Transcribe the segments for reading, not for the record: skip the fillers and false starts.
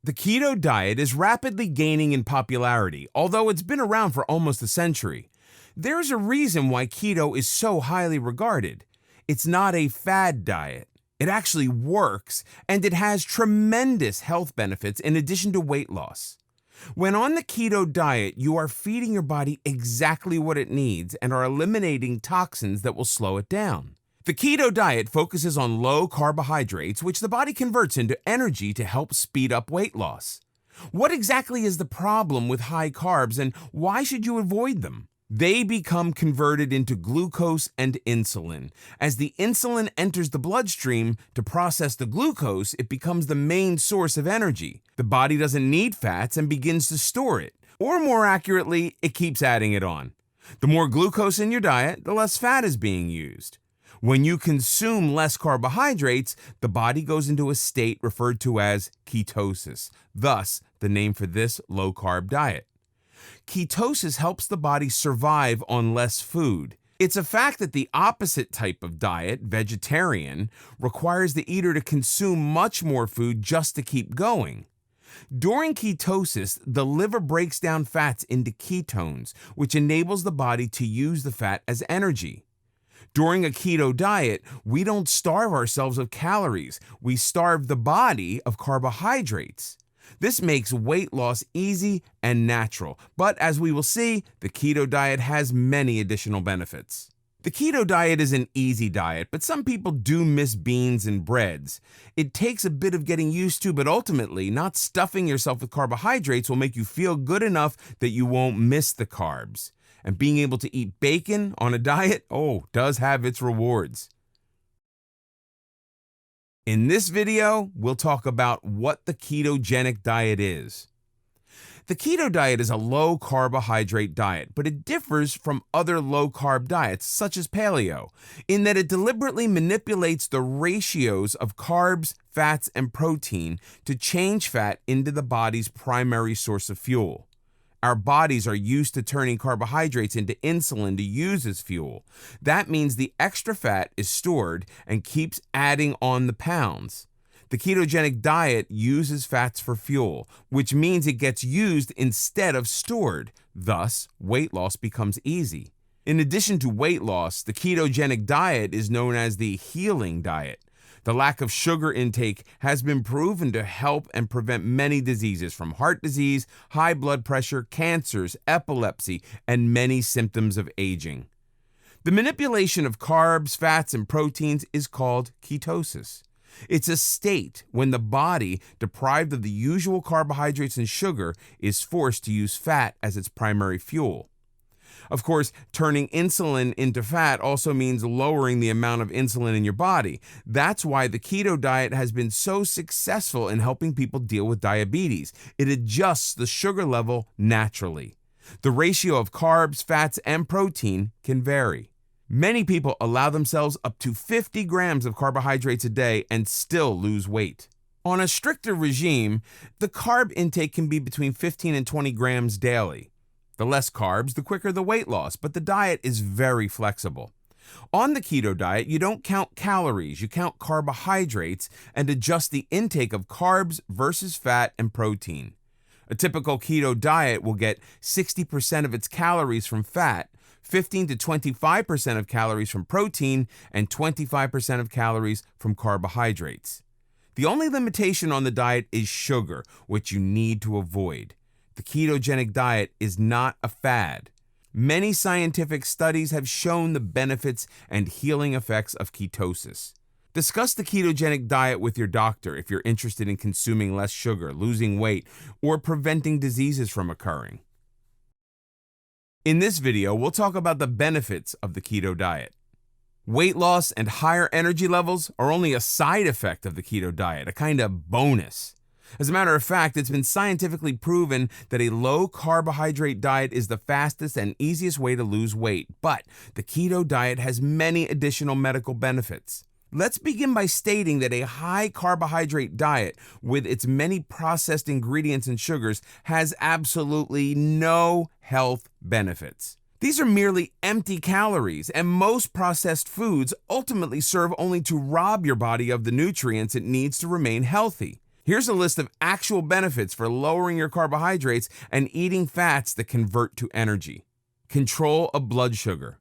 The keto diet is rapidly gaining in popularity, although it's been around for almost a century. There's a reason why keto is so highly regarded. It's not a fad diet. It actually works, and it has tremendous health benefits in addition to weight loss. When on the keto diet, you are feeding your body exactly what it needs and are eliminating toxins that will slow it down. The keto diet focuses on low carbohydrates, which the body converts into energy to help speed up weight loss. What exactly is the problem with high carbs, and why should you avoid them? They become converted into glucose and insulin. As the insulin enters the bloodstream to process the glucose, it becomes the main source of energy. The body doesn't need fats and begins to store it. Or more accurately, it keeps adding it on. The more glucose in your diet, the less fat is being used. When you consume less carbohydrates, the body goes into a state referred to as ketosis, thus the name for this low-carb diet. Ketosis helps the body survive on less food. It's a fact that the opposite type of diet, vegetarian, requires the eater to consume much more food just to keep going. During ketosis, the liver breaks down fats into ketones, which enables the body to use the fat as energy. During a keto diet, we don't starve ourselves of calories. We starve the body of carbohydrates. This makes weight loss easy and natural, but as we will see, the keto diet has many additional benefits. The keto diet is an easy diet, but some people do miss beans and breads. It takes a bit of getting used to, but ultimately, not stuffing yourself with carbohydrates will make you feel good enough that you won't miss the carbs. And being able to eat bacon on a diet, does have its rewards. In this video, we'll talk about what the ketogenic diet is. The keto diet is a low-carbohydrate diet, but it differs from other low-carb diets, such as paleo, in that it deliberately manipulates the ratios of carbs, fats, and protein to change fat into the body's primary source of fuel. Our bodies are used to turning carbohydrates into insulin to use as fuel. That means the extra fat is stored and keeps adding on the pounds. The ketogenic diet uses fats for fuel, which means it gets used instead of stored. Thus, weight loss becomes easy. In addition to weight loss, the ketogenic diet is known as the healing diet. The lack of sugar intake has been proven to help and prevent many diseases from heart disease, high blood pressure, cancers, epilepsy, and many symptoms of aging. The manipulation of carbs, fats, and proteins is called ketosis. It's a state when the body, deprived of the usual carbohydrates and sugar, is forced to use fat as its primary fuel. Of course, turning insulin into fat also means lowering the amount of insulin in your body. That's why the keto diet has been so successful in helping people deal with diabetes. It adjusts the sugar level naturally. The ratio of carbs, fats, and protein can vary. Many people allow themselves up to 50 grams of carbohydrates a day and still lose weight. On a stricter regime, the carb intake can be between 15 and 20 grams daily. The less carbs, the quicker the weight loss, but the diet is very flexible. On the keto diet, you don't count calories, you count carbohydrates and adjust the intake of carbs versus fat and protein. A typical keto diet will get 60% of its calories from fat, 15 to 25% of calories from protein, and 25% of calories from carbohydrates. The only limitation on the diet is sugar, which you need to avoid. The ketogenic diet is not a fad. Many scientific studies have shown the benefits and healing effects of ketosis. Discuss the ketogenic diet with your doctor if you're interested in consuming less sugar, losing weight, or preventing diseases from occurring. In this video, we'll talk about the benefits of the keto diet. Weight loss and higher energy levels are only a side effect of the keto diet, a kind of bonus. As a matter of fact, it's been scientifically proven that a low-carbohydrate diet is the fastest and easiest way to lose weight, but the keto diet has many additional medical benefits. Let's begin by stating that a high-carbohydrate diet with its many processed ingredients and sugars has absolutely no health benefits. These are merely empty calories, and most processed foods ultimately serve only to rob your body of the nutrients it needs to remain healthy. Here's a list of actual benefits for lowering your carbohydrates and eating fats that convert to energy. Control of blood sugar.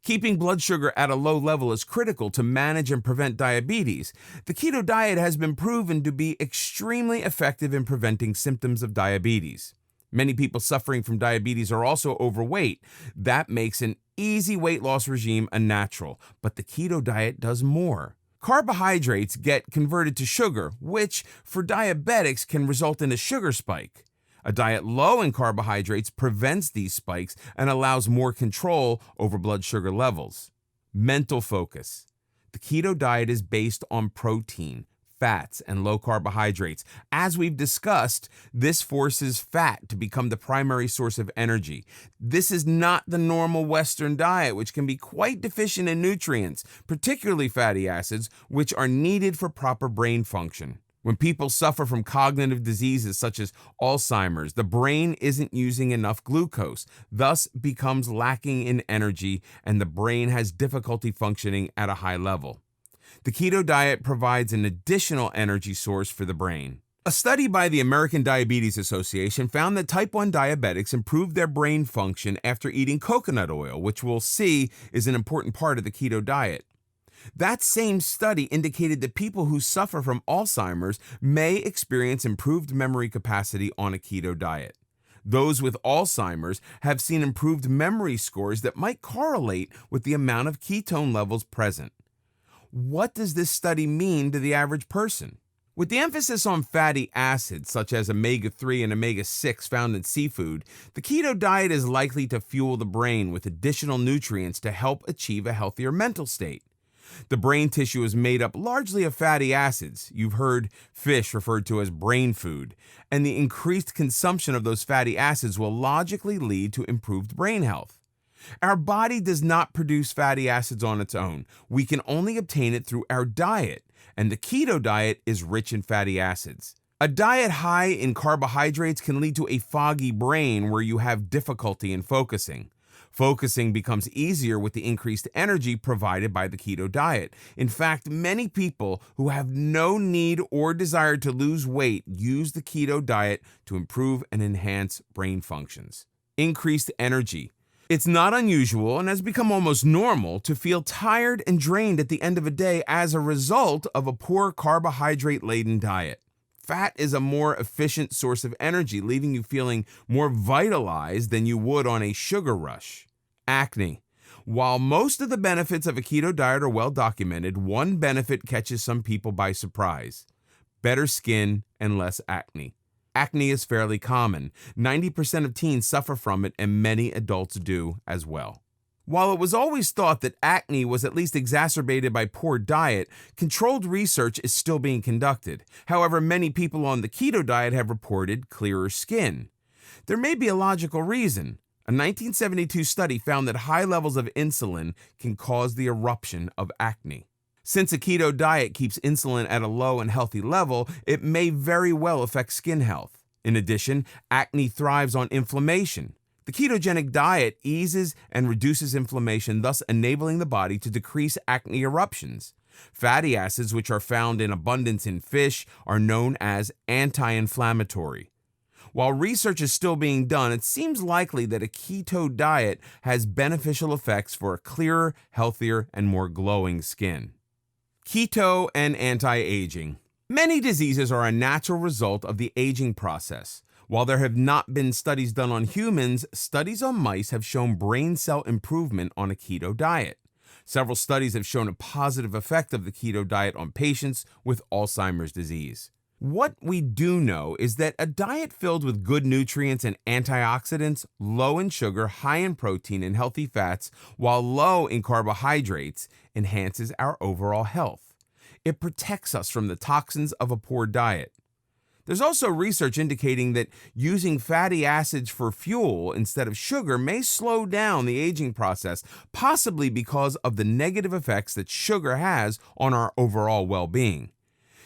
Keeping blood sugar at a low level is critical to manage and prevent diabetes. The keto diet has been proven to be extremely effective in preventing symptoms of diabetes. Many people suffering from diabetes are also overweight. That makes an easy weight loss regime a natural, but the keto diet does more. Carbohydrates get converted to sugar, which for diabetics can result in a sugar spike. A diet low in carbohydrates prevents these spikes and allows more control over blood sugar levels. Mental focus. The keto diet is based on protein, fats, and low carbohydrates. As we've discussed, this forces fat to become the primary source of energy. This is not the normal Western diet, which can be quite deficient in nutrients, particularly fatty acids, which are needed for proper brain function. When people suffer from cognitive diseases such as Alzheimer's, the brain isn't using enough glucose, thus becomes lacking in energy, and the brain has difficulty functioning at a high level. The keto diet provides an additional energy source for the brain. A study by the American Diabetes Association found that type 1 diabetics improved their brain function after eating coconut oil, which we'll see is an important part of the keto diet. That same study indicated that people who suffer from Alzheimer's may experience improved memory capacity on a keto diet. Those with Alzheimer's have seen improved memory scores that might correlate with the amount of ketone levels present. What does this study mean to the average person? With the emphasis on fatty acids, such as omega-3 and omega-6 found in seafood, the keto diet is likely to fuel the brain with additional nutrients to help achieve a healthier mental state. The brain tissue is made up largely of fatty acids. You've heard fish referred to as brain food, and the increased consumption of those fatty acids will logically lead to improved brain health. Our body does not produce fatty acids on its own. We can only obtain it through our diet, and the keto diet is rich in fatty acids. A diet high in carbohydrates can lead to a foggy brain where you have difficulty in focusing. Focusing becomes easier with the increased energy provided by the keto diet. In fact, many people who have no need or desire to lose weight use the keto diet to improve and enhance brain functions. Increased energy. It's not unusual and has become almost normal to feel tired and drained at the end of a day as a result of a poor carbohydrate-laden diet. Fat is a more efficient source of energy, leaving you feeling more vitalized than you would on a sugar rush. Acne. While most of the benefits of a keto diet are well documented, one benefit catches some people by surprise: better skin and less acne. Acne is fairly common. 90% of teens suffer from it, and many adults do as well. While it was always thought that acne was at least exacerbated by poor diet, controlled research is still being conducted. However, many people on the keto diet have reported clearer skin. There may be a logical reason. A 1972 study found that high levels of insulin can cause the eruption of acne. Since a keto diet keeps insulin at a low and healthy level, it may very well affect skin health. In addition, acne thrives on inflammation. The ketogenic diet eases and reduces inflammation, thus enabling the body to decrease acne eruptions. Fatty acids, which are found in abundance in fish, are known as anti-inflammatory. While research is still being done, it seems likely that a keto diet has beneficial effects for a clearer, healthier, and more glowing skin. Keto and anti-aging. Many diseases are a natural result of the aging process. While there have not been studies done on humans, studies on mice have shown brain cell improvement on a keto diet. Several studies have shown a positive effect of the keto diet on patients with Alzheimer's disease. What we do know is that a diet filled with good nutrients and antioxidants, low in sugar, high in protein and healthy fats, while low in carbohydrates, enhances our overall health. It protects us from the toxins of a poor diet. There's also research indicating that using fatty acids for fuel instead of sugar may slow down the aging process, possibly because of the negative effects that sugar has on our overall well-being.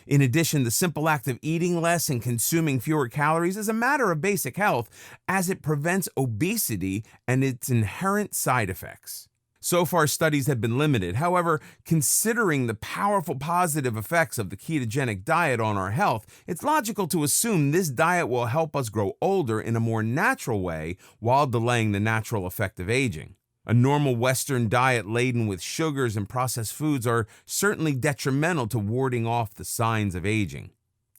In addition, the simple act of eating less and consuming fewer calories is a matter of basic health, as it prevents obesity and its inherent side effects. So far, studies have been limited. However, considering the powerful positive effects of the ketogenic diet on our health, it's logical to assume this diet will help us grow older in a more natural way while delaying the natural effect of aging. A normal Western diet laden with sugars and processed foods are certainly detrimental to warding off the signs of aging.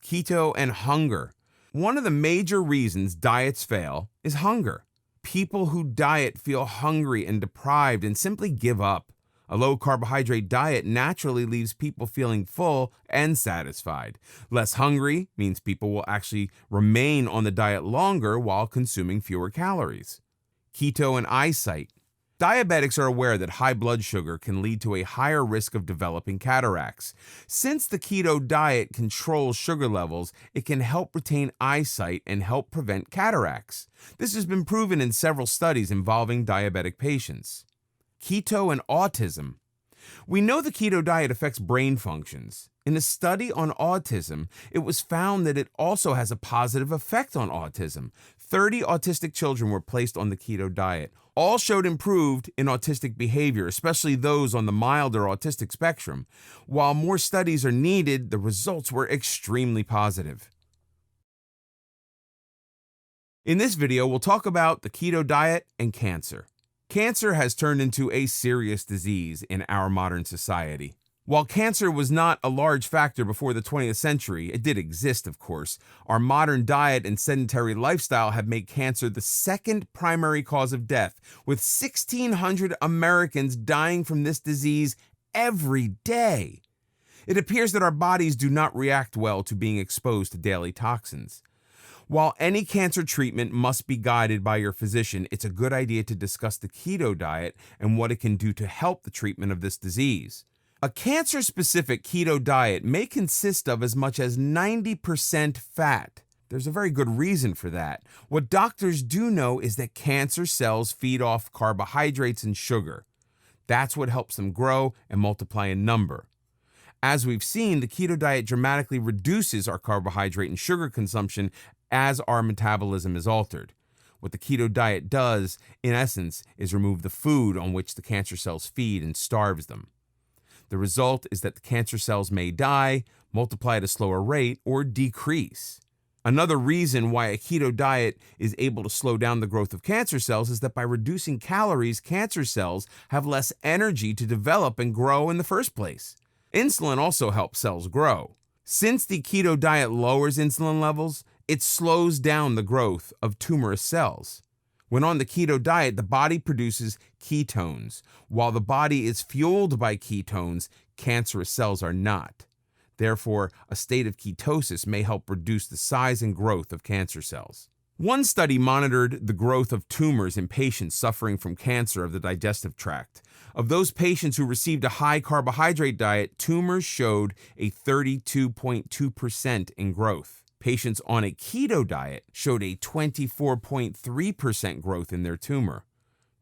Keto and hunger. One of the major reasons diets fail is hunger. People who diet feel hungry and deprived and simply give up. A low-carbohydrate diet naturally leaves people feeling full and satisfied. Less hungry means people will actually remain on the diet longer while consuming fewer calories. Keto and eyesight. Diabetics are aware that high blood sugar can lead to a higher risk of developing cataracts. Since the keto diet controls sugar levels, it can help retain eyesight and help prevent cataracts. This has been proven in several studies involving diabetic patients. Keto and autism. We know the keto diet affects brain functions. In a study on autism, it was found that it also has a positive effect on autism. 30 autistic children were placed on the keto diet. All showed improved in autistic behavior, especially those on the milder autistic spectrum. While more studies are needed, the results were extremely positive. In this video, we'll talk about the keto diet and cancer. Cancer has turned into a serious disease in our modern society. While cancer was not a large factor before the 20th century, it did exist, of course. Our modern diet and sedentary lifestyle have made cancer the second primary cause of death, with 1,600 Americans dying from this disease every day. It appears that our bodies do not react well to being exposed to daily toxins. While any cancer treatment must be guided by your physician, it's a good idea to discuss the keto diet and what it can do to help the treatment of this disease. A cancer-specific keto diet may consist of as much as 90% fat. There's a very good reason for that. What doctors do know is that cancer cells feed off carbohydrates and sugar. That's what helps them grow and multiply in number. As we've seen, the keto diet dramatically reduces our carbohydrate and sugar consumption as our metabolism is altered. What the keto diet does, in essence, is remove the food on which the cancer cells feed and starves them. The result is that the cancer cells may die, multiply at a slower rate, or decrease. Another reason why a keto diet is able to slow down the growth of cancer cells is that by reducing calories, cancer cells have less energy to develop and grow in the first place. Insulin also helps cells grow. Since the keto diet lowers insulin levels, it slows down the growth of tumorous cells. When on the keto diet, the body produces ketones. While the body is fueled by ketones, cancerous cells are not. Therefore, a state of ketosis may help reduce the size and growth of cancer cells. One study monitored the growth of tumors in patients suffering from cancer of the digestive tract. Of those patients who received a high carbohydrate diet, tumors showed a 32.2% in growth. Patients on a keto diet showed a 24.3% growth in their tumor.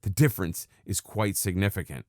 The difference is quite significant.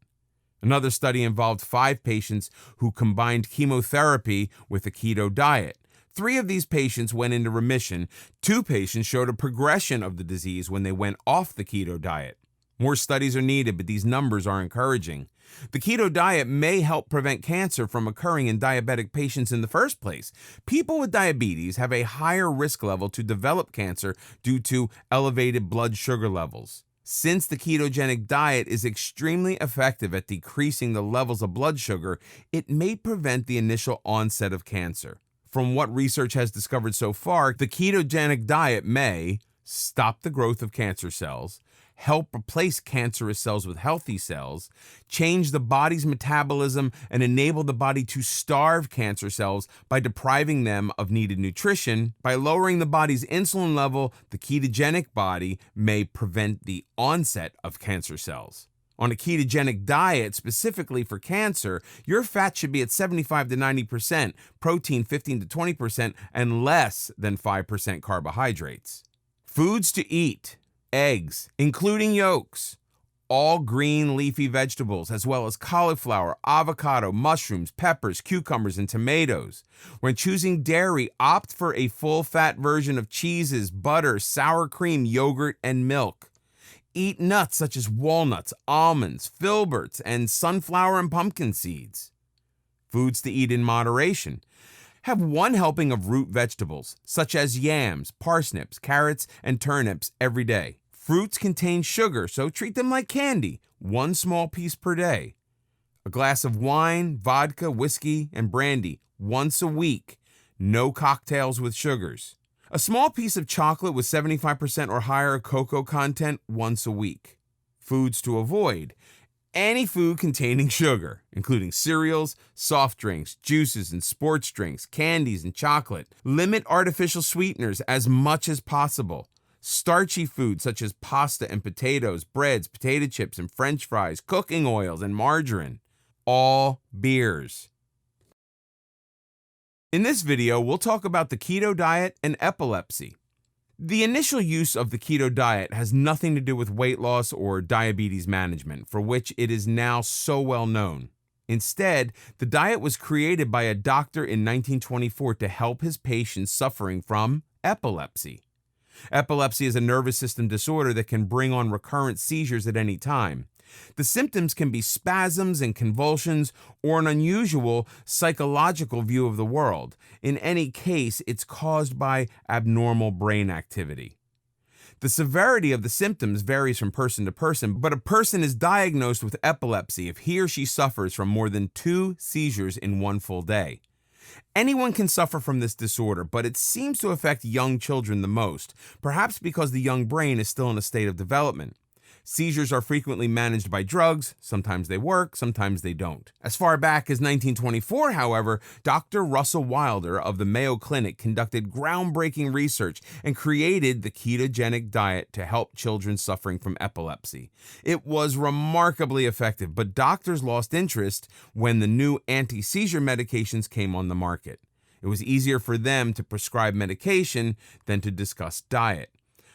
Another study involved 5 patients who combined chemotherapy with a keto diet. 3 of these patients went into remission. 2 patients showed a progression of the disease when they went off the keto diet. More studies are needed, but these numbers are encouraging. The keto diet may help prevent cancer from occurring in diabetic patients in the first place. People with diabetes have a higher risk level to develop cancer due to elevated blood sugar levels. Since the ketogenic diet is extremely effective at decreasing the levels of blood sugar, it may prevent the initial onset of cancer. From what research has discovered so far, the ketogenic diet may stop the growth of cancer cells, help replace cancerous cells with healthy cells, change the body's metabolism, and enable the body to starve cancer cells by depriving them of needed nutrition. By lowering the body's insulin level, the ketogenic body may prevent the onset of cancer cells. On a ketogenic diet, specifically for cancer, your fat should be at 75 to 90%, protein 15 to 20%, and less than 5% carbohydrates. Foods to eat: eggs, including yolks, all green leafy vegetables, as well as cauliflower, avocado, mushrooms, peppers, cucumbers, and tomatoes. When choosing dairy, opt for a full-fat version of cheeses, butter, sour cream, yogurt, and milk. Eat nuts such as walnuts, almonds, filberts, and sunflower and pumpkin seeds. Foods to eat in moderation. Have one helping of root vegetables, such as yams, parsnips, carrots, and turnips every day. Fruits contain sugar, so treat them like candy, one small piece per day. A glass of wine, vodka, whiskey, and brandy once a week. No cocktails with sugars. A small piece of chocolate with 75% or higher cocoa content once a week. Foods to avoid. Any food containing sugar, including cereals, soft drinks, juices and sports drinks, candies and chocolate. Limit artificial sweeteners as much as possible. Starchy foods such as pasta and potatoes, breads, potato chips and French fries, cooking oils and margarine. All beers. In this video, we'll talk about the keto diet and epilepsy. The initial use of the keto diet has nothing to do with weight loss or diabetes management, for which it is now so well known. Instead, the diet was created by a doctor in 1924 to help his patients suffering from epilepsy. Epilepsy is a nervous system disorder that can bring on recurrent seizures at any time. The symptoms can be spasms and convulsions or an unusual psychological view of the world. In any case, it's caused by abnormal brain activity. The severity of the symptoms varies from person to person, but a person is diagnosed with epilepsy if he or she suffers from more than 2 seizures in one full day. Anyone can suffer from this disorder, but it seems to affect young children the most, perhaps because the young brain is still in a state of development. Seizures are frequently managed by drugs. Sometimes they work, sometimes they don't. As far back as 1924, however, Dr. Russell Wilder of the Mayo Clinic conducted groundbreaking research and created the ketogenic diet to help children suffering from epilepsy. It was remarkably effective, but doctors lost interest when the new anti-seizure medications came on the market. It was easier for them to prescribe medication than to discuss diet.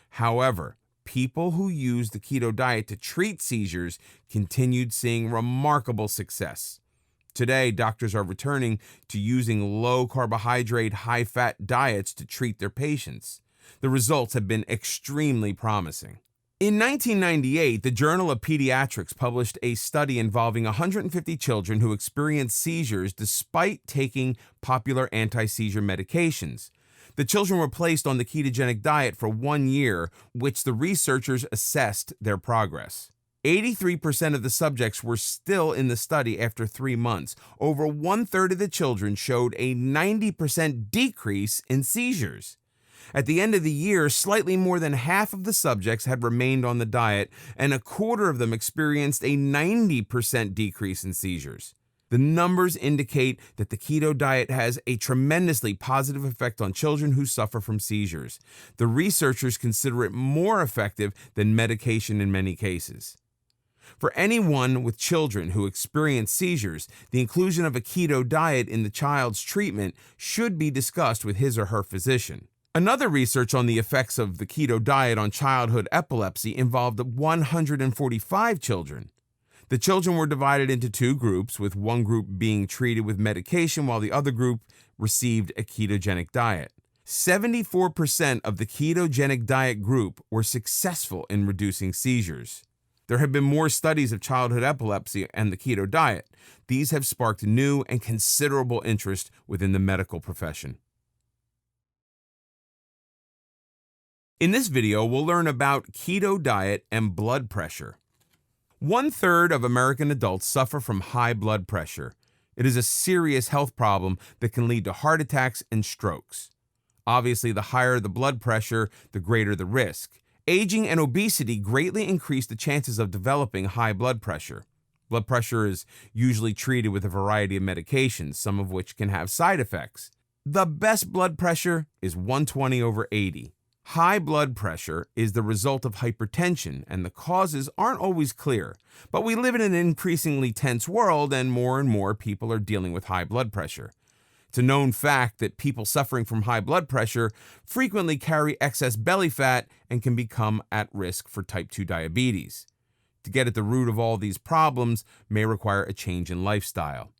However, people who used the keto diet to treat seizures continued seeing remarkable success. Today, doctors are returning to using low-carbohydrate, high-fat diets to treat their patients. The results have been extremely promising. In 1998, the Journal of Pediatrics published a study involving 150 children who experienced seizures despite taking popular anti-seizure medications. The children were placed on the ketogenic diet for 1 year, which the researchers assessed their progress. 83% of the subjects were still in the study after 3 months. Over 1/3 of the children showed a 90% decrease in seizures. At the end of the year, slightly more than half of the subjects had remained on the diet, and 1/4 of them experienced a 90% decrease in seizures. The numbers indicate that the keto diet has a tremendously positive effect on children who suffer from seizures. The researchers consider it more effective than medication in many cases. For anyone with children who experience seizures, the inclusion of a keto diet in the child's treatment should be discussed with his or her physician. Another research on the effects of the keto diet on childhood epilepsy involved 145 children. The children were divided into 2 groups, with one group being treated with medication while the other group received a ketogenic diet. 74% of the ketogenic diet group were successful in reducing seizures. There have been more studies of childhood epilepsy and the keto diet. These have sparked new and considerable interest within the medical profession. In this video, we'll learn about keto diet and blood pressure. 1/3 of American adults suffer from high blood pressure. It is a serious health problem that can lead to heart attacks and strokes. Obviously, the higher the blood pressure, the greater the risk. Aging and obesity greatly increase the chances of developing high blood pressure. Blood pressure is usually treated with a variety of medications, some of which can have side effects. The best blood pressure is 120/80. High blood pressure is the result of hypertension, and the causes aren't always clear. But we live in an increasingly tense world, and more people are dealing with high blood pressure. It's a known fact that people suffering from high blood pressure frequently carry excess belly fat and can become at risk for type 2 diabetes. To get at the root of all these problems may require a change in lifestyle.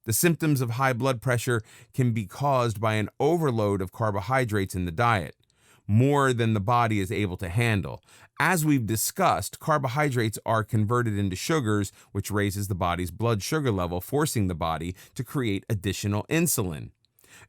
The symptoms of high blood pressure can be caused by an overload of carbohydrates in the diet. more than the body is able to handle. As we've discussed, carbohydrates are converted into sugars, which raises the body's blood sugar level, forcing the body to create additional insulin.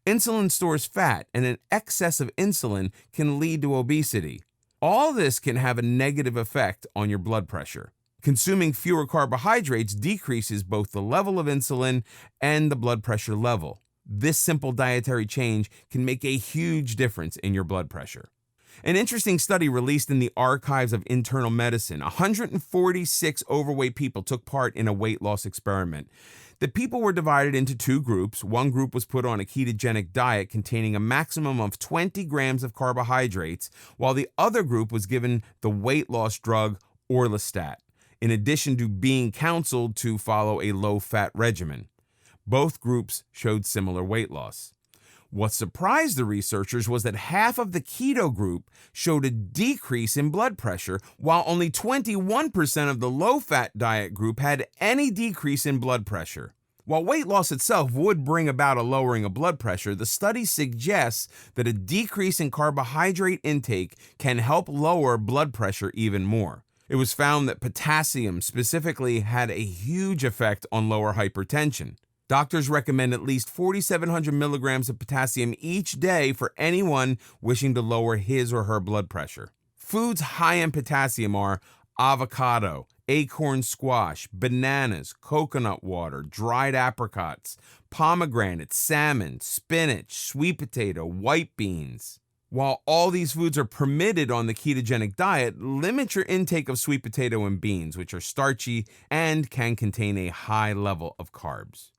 Insulin stores fat, and an excess of insulin can lead to obesity. All this can have a negative effect on your blood pressure. Consuming fewer carbohydrates decreases both the level of insulin and the blood pressure level. This simple dietary change can make a huge difference in your blood pressure. An interesting study released in the Archives of Internal Medicine, 146 overweight people took part in a weight loss experiment. The people were divided into two groups. One group was put on a ketogenic diet containing a maximum of 20 grams of carbohydrates, while the other group was given the weight loss drug Orlistat, in addition to being counseled to follow a low-fat regimen. Both groups showed similar weight loss. What surprised the researchers was that half of the keto group showed a decrease in blood pressure, while only 21% of the low-fat diet group had any decrease in blood pressure. While weight loss itself would bring about a lowering of blood pressure, the study suggests that a decrease in carbohydrate intake can help lower blood pressure even more. It was found that potassium specifically had a huge effect on lower hypertension. Doctors recommend at least 4,700 milligrams of potassium each day for anyone wishing to lower his or her blood pressure. Foods high in potassium are avocado, acorn squash, bananas, coconut water, dried apricots, pomegranate, salmon, spinach, sweet potato, white beans. While all these foods are permitted on the ketogenic diet, limit your intake of sweet potato and beans, which are starchy and can contain a high level of carbs.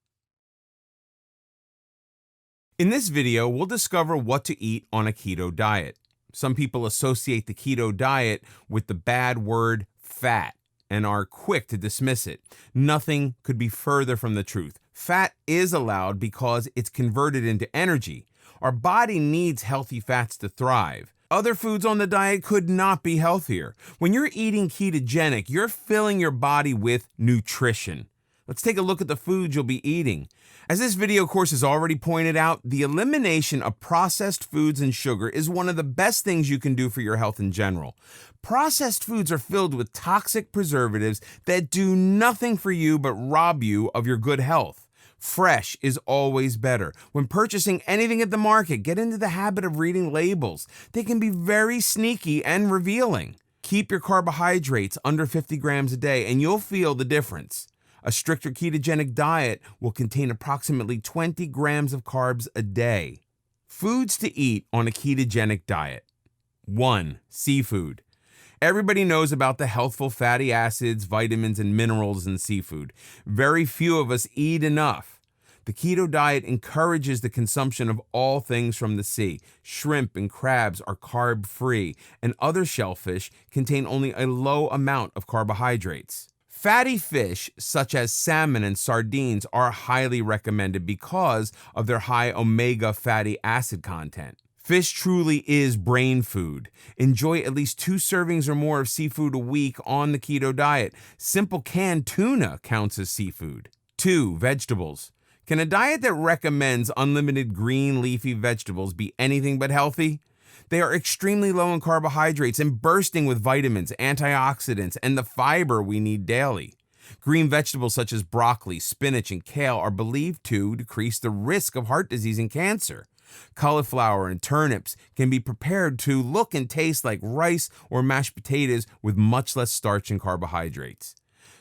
In this video, we'll discover what to eat on a keto diet. Some people associate the keto diet with the bad word fat and are quick to dismiss it. Nothing could be further from the truth. Fat is allowed because it's converted into energy. Our body needs healthy fats to thrive. Other foods on the diet could not be healthier. When you're eating ketogenic, you're filling your body with nutrition. Let's take a look at the foods you'll be eating. As this video course has already pointed out, the elimination of processed foods and sugar is one of the best things you can do for your health in general. Processed foods are filled with toxic preservatives that do nothing for you but rob you of your good health. Fresh is always better. When purchasing anything at the market, get into the habit of reading labels. They can be very sneaky and revealing. Keep your carbohydrates under 50 grams a day and you'll feel the difference. A stricter ketogenic diet will contain approximately 20 grams of carbs a day. Foods to eat on a ketogenic diet. 1. Seafood. Everybody knows about the healthful fatty acids, vitamins, and minerals in seafood. Very few of us eat enough. The keto diet encourages the consumption of all things from the sea. Shrimp and crabs are carb-free, and other shellfish contain only a low amount of carbohydrates. Fatty fish, such as salmon and sardines, are highly recommended because of their high omega fatty acid content. Fish truly is brain food. Enjoy at least 2 servings or more of seafood a week on the keto diet. Simple canned tuna counts as seafood. 2. Vegetables. Can a diet that recommends unlimited green leafy vegetables be anything but healthy? They are extremely low in carbohydrates and bursting with vitamins, antioxidants, and the fiber we need daily. Green vegetables such as broccoli, spinach, and kale are believed to decrease the risk of heart disease and cancer. Cauliflower and turnips can be prepared to look and taste like rice or mashed potatoes with much less starch and carbohydrates.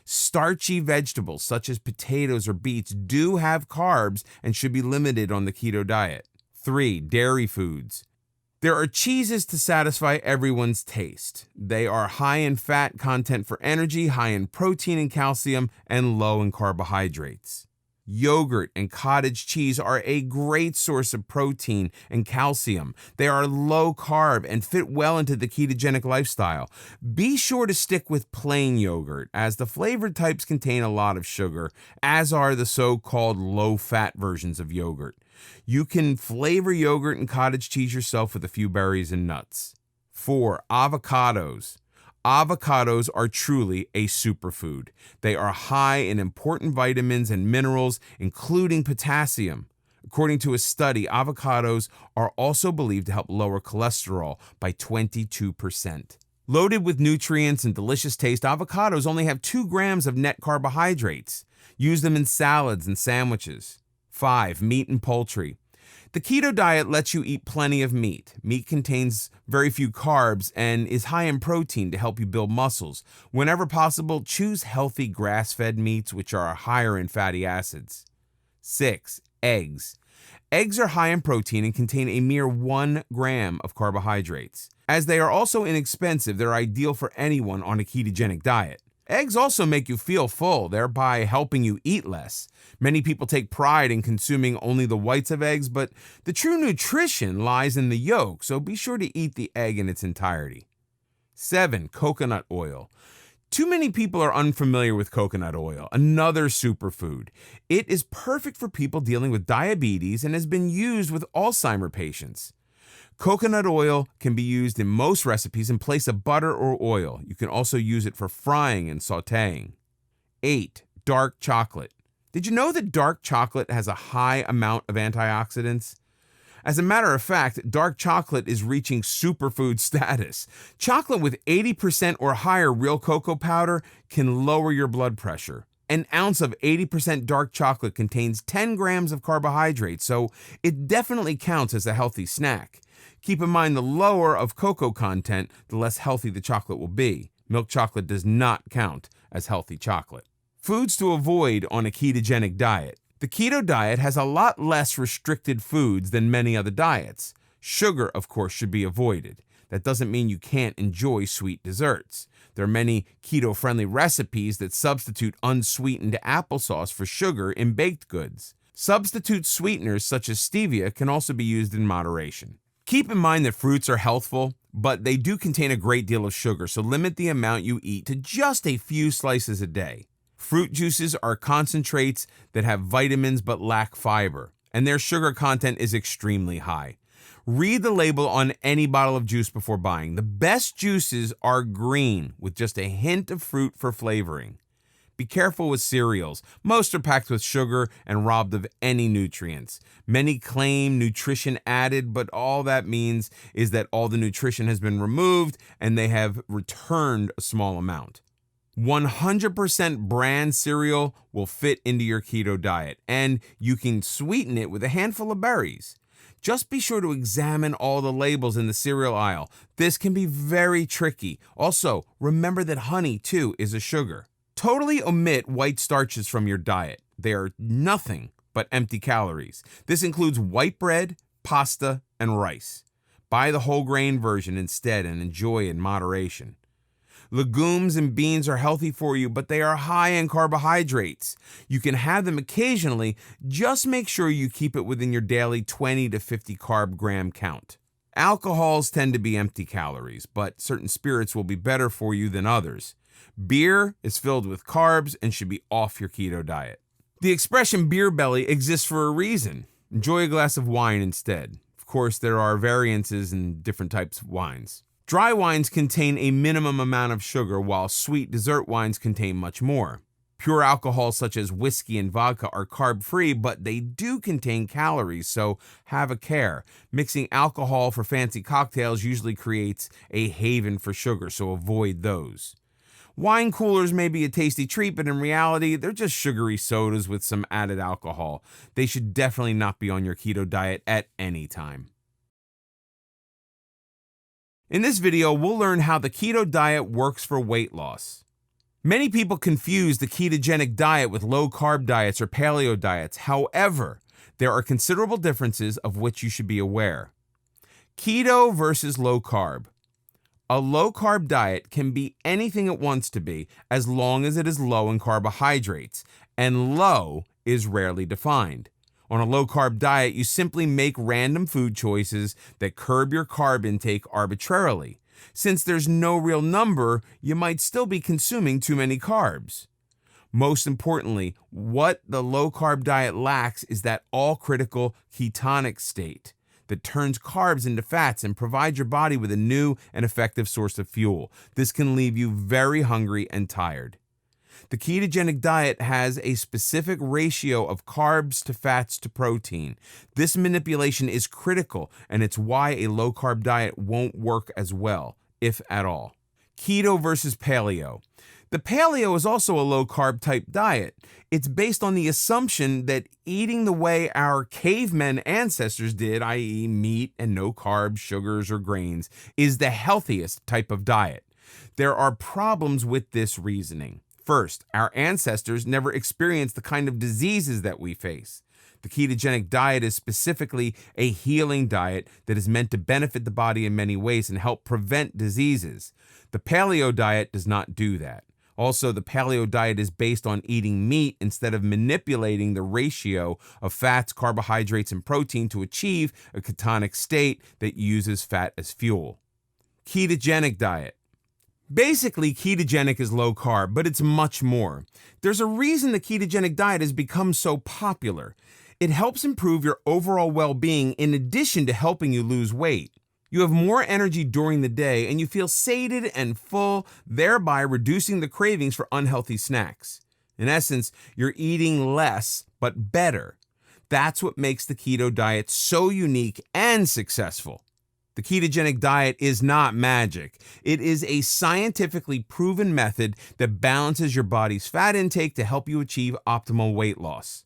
Starchy vegetables such as potatoes or beets do have carbs and should be limited on the keto diet. 3. Dairy foods. There are cheeses to satisfy everyone's taste. They are high in fat content for energy, high in protein and calcium, and low in carbohydrates. Yogurt and cottage cheese are a great source of protein and calcium. They are low carb and fit well into the ketogenic lifestyle. Be sure to stick with plain yogurt, as the flavored types contain a lot of sugar, as are the so-called low-fat versions of yogurt. You can flavor yogurt and cottage cheese yourself with a few berries and nuts. 4. Avocados. Avocados are truly a superfood. They are high in important vitamins and minerals, including potassium. According to a study, avocados are also believed to help lower cholesterol by 22%. Loaded with nutrients and delicious taste, avocados only have 2 grams of net carbohydrates. Use them in salads and sandwiches. 5. Meat and poultry. The keto diet lets you eat plenty of meat. Meat contains very few carbs and is high in protein to help you build muscles. Whenever possible, choose healthy grass-fed meats, which are higher in fatty acids. 6. Eggs. Eggs are high in protein and contain a mere 1 gram of carbohydrates. As they are also inexpensive, they're ideal for anyone on a ketogenic diet. Eggs also make you feel full, thereby helping you eat less. Many people take pride in consuming only the whites of eggs, but the true nutrition lies in the yolk, so be sure to eat the egg in its entirety. 7. Coconut oil. Too many people are unfamiliar with coconut oil, another superfood. It is perfect for people dealing with diabetes and has been used with Alzheimer's patients. Coconut oil can be used in most recipes in place of butter or oil. You can also use it for frying and sautéing. 8. Dark chocolate. Did you know that dark chocolate has a high amount of antioxidants? As a matter of fact, dark chocolate is reaching superfood status. Chocolate with 80% or higher real cocoa powder can lower your blood pressure. An ounce of 80% dark chocolate contains 10 grams of carbohydrates, so it definitely counts as a healthy snack. Keep in mind the lower of cocoa content, the less healthy the chocolate will be. Milk chocolate does not count as healthy chocolate. Foods to avoid on a ketogenic diet. The keto diet has a lot less restricted foods than many other diets. Sugar, of course, should be avoided. That doesn't mean you can't enjoy sweet desserts. There are many keto-friendly recipes that substitute unsweetened applesauce for sugar in baked goods. Substitute sweeteners such as stevia can also be used in moderation. Keep in mind that fruits are healthful, but they do contain a great deal of sugar, so limit the amount you eat to just a few slices a day. Fruit juices are concentrates that have vitamins but lack fiber, and their sugar content is extremely high. Read the label on any bottle of juice before buying. The best juices are green with just a hint of fruit for flavoring. Be careful with cereals. Most are packed with sugar and robbed of any nutrients. Many claim nutrition added, but all that means is that all the nutrition has been removed and they have returned a small amount. 100% bran cereal will fit into your keto diet, and you can sweeten it with a handful of berries. Just be sure to examine all the labels in the cereal aisle. This can be very tricky. Also, remember that honey, too, is a sugar. Totally omit white starches from your diet. They are nothing but empty calories. This includes white bread, pasta, and rice. Buy the whole grain version instead and enjoy in moderation. Legumes and beans are healthy for you, but they are high in carbohydrates. You can have them occasionally, just make sure you keep it within your daily 20 to 50 carb gram count. Alcohols tend to be empty calories, but certain spirits will be better for you than others. Beer is filled with carbs and should be off your keto diet. The expression beer belly exists for a reason. Enjoy a glass of wine instead. Of course, there are variances in different types of wines. Dry wines contain a minimum amount of sugar, while sweet dessert wines contain much more. Pure alcohols such as whiskey and vodka are carb-free, but they do contain calories, so have a care. Mixing alcohol for fancy cocktails usually creates a haven for sugar, so avoid those. Wine coolers may be a tasty treat, but in reality, they're just sugary sodas with some added alcohol. They should definitely not be on your keto diet at any time. In this video, we'll learn how the keto diet works for weight loss. Many people confuse the ketogenic diet with low-carb diets or paleo diets. However, there are considerable differences of which you should be aware. Keto versus low-carb. A low-carb diet can be anything it wants to be as long as it is low in carbohydrates, and low is rarely defined. On a low-carb diet, you simply make random food choices that curb your carb intake arbitrarily. Since there's no real number, you might still be consuming too many carbs. Most importantly, what the low-carb diet lacks is that all-critical ketonic state that turns carbs into fats and provides your body with a new and effective source of fuel. This can leave you very hungry and tired. The ketogenic diet has a specific ratio of carbs to fats to protein. This manipulation is critical, and it's why a low-carb diet won't work as well, if at all. Keto versus paleo. The paleo is also a low-carb type diet. It's based on the assumption that eating the way our cavemen ancestors did, i.e. meat and no carbs, sugars, or grains, is the healthiest type of diet. There are problems with this reasoning. First, our ancestors never experienced the kind of diseases that we face. The ketogenic diet is specifically a healing diet that is meant to benefit the body in many ways and help prevent diseases. The paleo diet does not do that. Also, the paleo diet is based on eating meat instead of manipulating the ratio of fats, carbohydrates, and protein to achieve a ketonic state that uses fat as fuel. Ketogenic diet. Basically, ketogenic is low carb, but it's much more. There's a reason the ketogenic diet has become so popular. It helps improve your overall well-being in addition to helping you lose weight. You have more energy during the day and you feel sated and full, thereby reducing the cravings for unhealthy snacks. In essence, you're eating less, but better. That's what makes the keto diet so unique and successful. The ketogenic diet is not magic. It is a scientifically proven method that balances your body's fat intake to help you achieve optimal weight loss.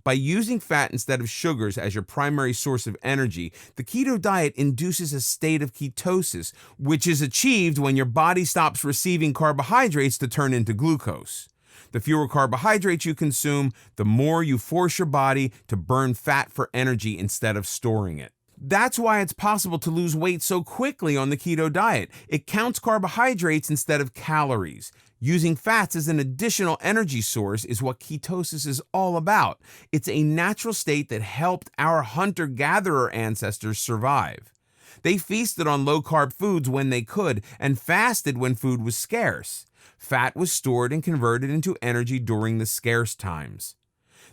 By using fat instead of sugars as your primary source of energy, the keto diet induces a state of ketosis, which is achieved when your body stops receiving carbohydrates to turn into glucose. The fewer carbohydrates you consume, the more you force your body to burn fat for energy instead of storing it. That's why it's possible to lose weight so quickly on the keto diet. It counts carbohydrates instead of calories. Using fats as an additional energy source is what ketosis is all about. It's a natural state that helped our hunter-gatherer ancestors survive. They feasted on low-carb foods when they could and fasted when food was scarce. Fat was stored and converted into energy during the scarce times.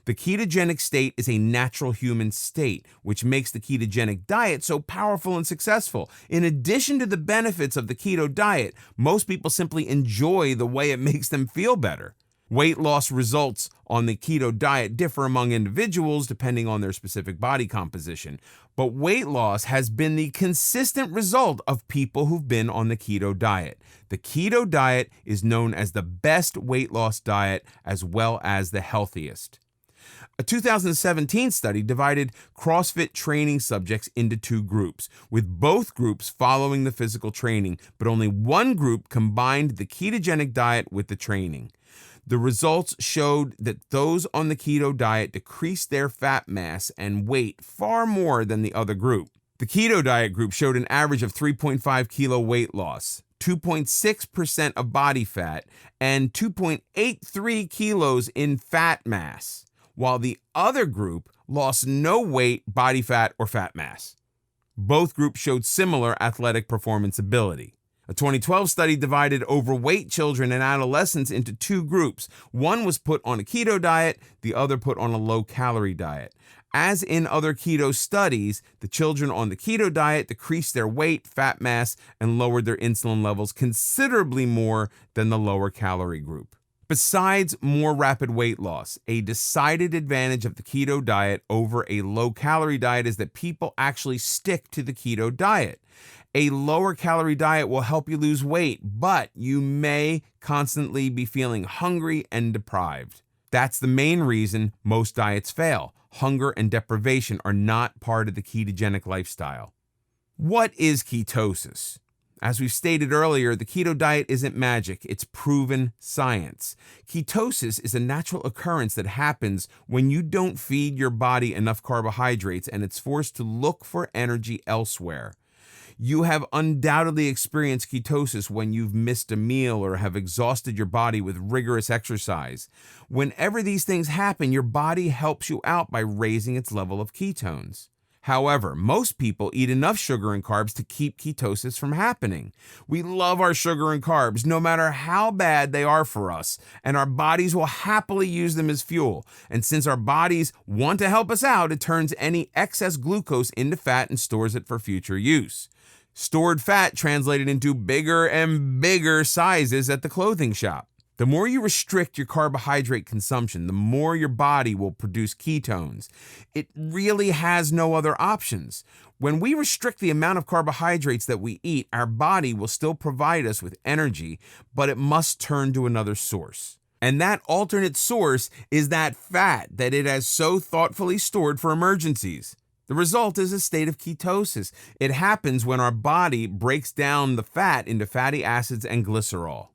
The ketogenic state is a natural human state, which makes the ketogenic diet so powerful and successful. In addition to the benefits of the keto diet, most people simply enjoy the way it makes them feel better. Weight loss results on the keto diet differ among individuals depending on their specific body composition, but weight loss has been the consistent result of people who've been on the keto diet. The keto diet is known as the best weight loss diet as well as the healthiest. A 2017 study divided CrossFit training subjects into two groups, with both groups following the physical training, but only one group combined the ketogenic diet with the training. The results showed that those on the keto diet decreased their fat mass and weight far more than the other group. The keto diet group showed an average of 3.5 kilo weight loss, 2.6% of body fat, and 2.83 kilos in fat mass, while the other group lost no weight, body fat, or fat mass. Both groups showed similar athletic performance ability. A 2012 study divided overweight children and adolescents into two groups. One was put on a keto diet, the other put on a low-calorie diet. As in other keto studies, the children on the keto diet decreased their weight, fat mass, and lowered their insulin levels considerably more than the lower-calorie group. Besides more rapid weight loss, a decided advantage of the keto diet over a low-calorie diet is that people actually stick to the keto diet. A lower-calorie diet will help you lose weight, but you may constantly be feeling hungry and deprived. That's the main reason most diets fail. Hunger and deprivation are not part of the ketogenic lifestyle. What is ketosis? As we've stated earlier, the keto diet isn't magic, it's proven science. Ketosis is a natural occurrence that happens when you don't feed your body enough carbohydrates and it's forced to look for energy elsewhere. You have undoubtedly experienced ketosis when you've missed a meal or have exhausted your body with rigorous exercise. Whenever these things happen, your body helps you out by raising its level of ketones. However, most people eat enough sugar and carbs to keep ketosis from happening. We love our sugar and carbs, no matter how bad they are for us, and our bodies will happily use them as fuel. And since our bodies want to help us out, it turns any excess glucose into fat and stores it for future use. Stored fat translated into bigger and bigger sizes at the clothing shop. The more you restrict your carbohydrate consumption, the more your body will produce ketones. It really has no other options. When we restrict the amount of carbohydrates that we eat, our body will still provide us with energy, but it must turn to another source. And that alternate source is that fat that it has so thoughtfully stored for emergencies. The result is a state of ketosis. It happens when our body breaks down the fat into fatty acids and glycerol.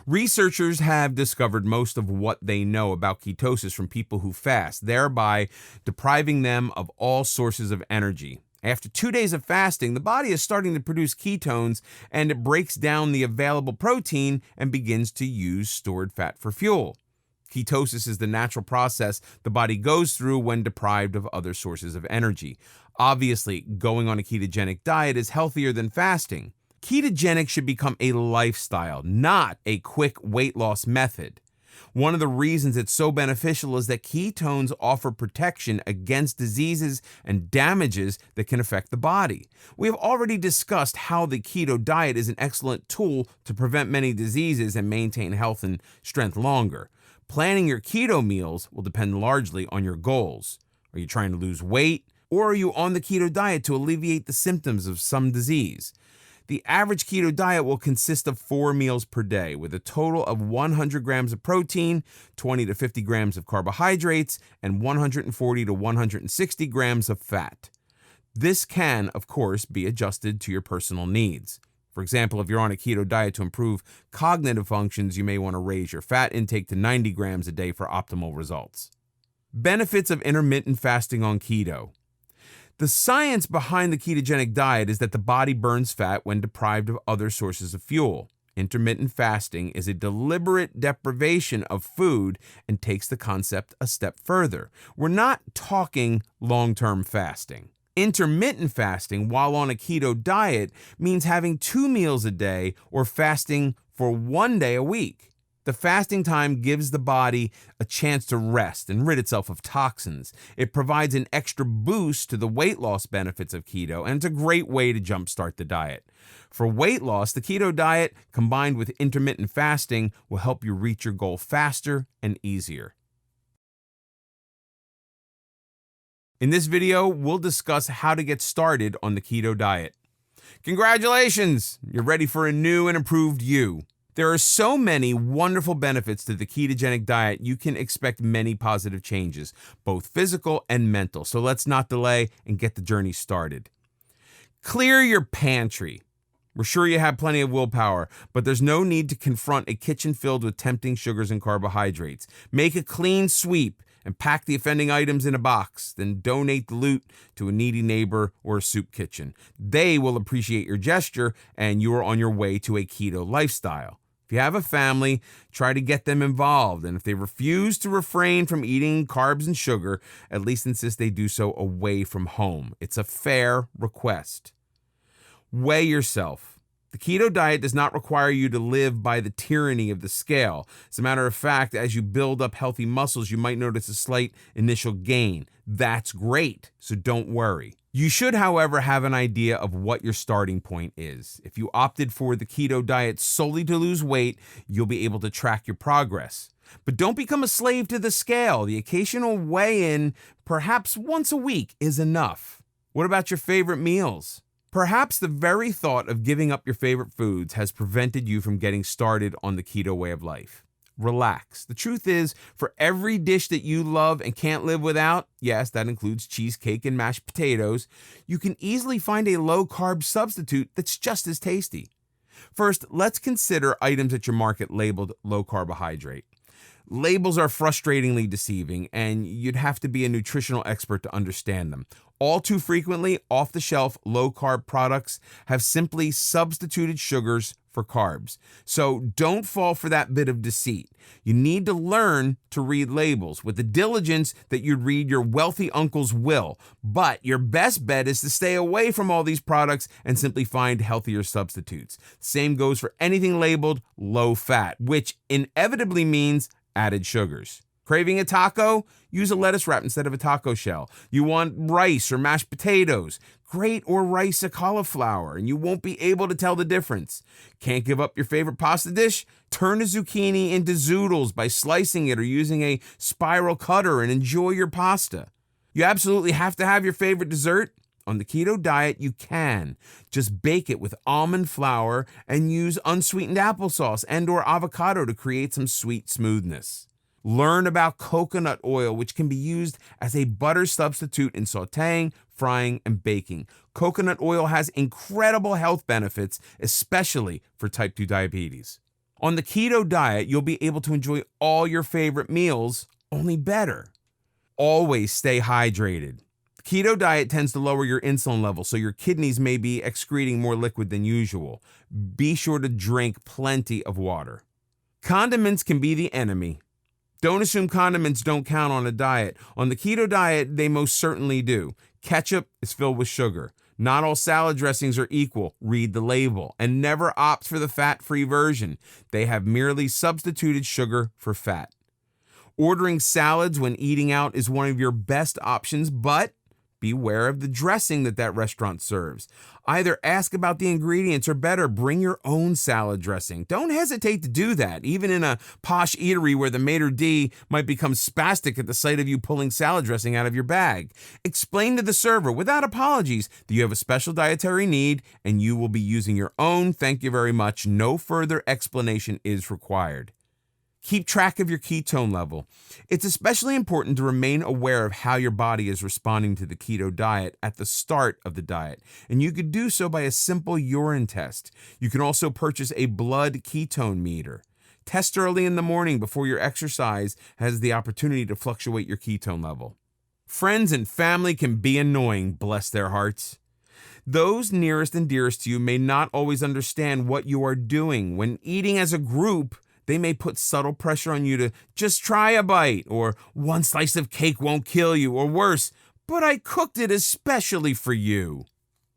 Researchers have discovered most of what they know about ketosis from people who fast, thereby depriving them of all sources of energy. After 2 days of fasting, the body is starting to produce ketones, and it breaks down the available protein and begins to use stored fat for fuel. Ketosis is the natural process the body goes through when deprived of other sources of energy. Obviously, going on a ketogenic diet is healthier than fasting. Ketogenic should become a lifestyle, not a quick weight loss method. One of the reasons it's so beneficial is that ketones offer protection against diseases and damages that can affect the body. We have already discussed how the keto diet is an excellent tool to prevent many diseases and maintain health and strength longer. Planning your keto meals will depend largely on your goals. Are you trying to lose weight, or are you on the keto diet to alleviate the symptoms of some disease? The average keto diet will consist of 4 meals per day, with a total of 100 grams of protein, 20 to 50 grams of carbohydrates, and 140 to 160 grams of fat. This can, of course, be adjusted to your personal needs. For example, if you're on a keto diet to improve cognitive functions, you may want to raise your fat intake to 90 grams a day for optimal results. Benefits of intermittent fasting on keto. The science behind the ketogenic diet is that the body burns fat when deprived of other sources of fuel. Intermittent fasting is a deliberate deprivation of food and takes the concept a step further. We're not talking long-term fasting. Intermittent fasting, while on a keto diet, means having 2 meals a day or fasting for 1 day a week. The fasting time gives the body a chance to rest and rid itself of toxins. It provides an extra boost to the weight loss benefits of keto, and it's a great way to jumpstart the diet. For weight loss, the keto diet combined with intermittent fasting will help you reach your goal faster and easier. In this video, we'll discuss how to get started on the keto diet. Congratulations! You're ready for a new and improved you. There are so many wonderful benefits to the ketogenic diet, you can expect many positive changes, both physical and mental. So let's not delay and get the journey started. Clear your pantry. We're sure you have plenty of willpower, but there's no need to confront a kitchen filled with tempting sugars and carbohydrates. Make a clean sweep and pack the offending items in a box, then donate the loot to a needy neighbor or a soup kitchen. They will appreciate your gesture, and you are on your way to a keto lifestyle. If you have a family, try to get them involved, and if they refuse to refrain from eating carbs and sugar, at least insist they do so away from home. It's a fair request. Weigh yourself. The keto diet does not require you to live by the tyranny of the scale. As a matter of fact, as you build up healthy muscles, you might notice a slight initial gain. That's great, so don't worry. You should, however, have an idea of what your starting point is. If you opted for the keto diet solely to lose weight, you'll be able to track your progress. But don't become a slave to the scale. The occasional weigh-in, perhaps once a week, is enough. What about your favorite meals? Perhaps the very thought of giving up your favorite foods has prevented you from getting started on the keto way of life. Relax. The truth is, for every dish that you love and can't live without, yes, that includes cheesecake and mashed potatoes, you can easily find a low-carb substitute that's just as tasty. First, let's consider items at your market labeled low carbohydrate. Labels are frustratingly deceiving, and you'd have to be a nutritional expert to understand them. All too frequently, off-the-shelf low-carb products have simply substituted sugars for carbs. So don't fall for that bit of deceit. You need to learn to read labels with the diligence that you'd read your wealthy uncle's will. But your best bet is to stay away from all these products and simply find healthier substitutes. Same goes for anything labeled low fat, which inevitably means added sugars. Craving a taco? Use a lettuce wrap instead of a taco shell. You want rice or mashed potatoes? Grate or rice a cauliflower, and you won't be able to tell the difference. Can't give up your favorite pasta dish? Turn a zucchini into zoodles by slicing it or using a spiral cutter and enjoy your pasta. You absolutely have to have your favorite dessert? On the keto diet, you can. Just bake it with almond flour and use unsweetened applesauce and/or avocado to create some sweet smoothness. Learn about coconut oil, which can be used as a butter substitute in sautéing, frying, and baking. Coconut oil has incredible health benefits, especially for type 2 diabetes. On the keto diet, you'll be able to enjoy all your favorite meals, only better. Always stay hydrated. The keto diet tends to lower your insulin level, so your kidneys may be excreting more liquid than usual. Be sure to drink plenty of water. Condiments can be the enemy. Don't assume condiments don't count on a diet. On the keto diet, they most certainly do. Ketchup is filled with sugar. Not all salad dressings are equal. Read the label. And never opt for the fat-free version. They have merely substituted sugar for fat. Ordering salads when eating out is one of your best options, but beware of the dressing that restaurant serves. Either ask about the ingredients or better, bring your own salad dressing. Don't hesitate to do that, even in a posh eatery where the maitre d' might become spastic at the sight of you pulling salad dressing out of your bag. Explain to the server without apologies that you have a special dietary need and you will be using your own. Thank you very much. No further explanation is required. Keep track of your ketone level. It's especially important to remain aware of how your body is responding to the keto diet at the start of the diet, and you could do so by a simple urine test. You can also purchase a blood ketone meter. Test early in the morning before your exercise has the opportunity to fluctuate your ketone level. Friends and family can be annoying, bless their hearts. Those nearest and dearest to you may not always understand what you are doing. When eating as a group, they may put subtle pressure on you to just try a bite, or one slice of cake won't kill you, or worse, but I cooked it especially for you.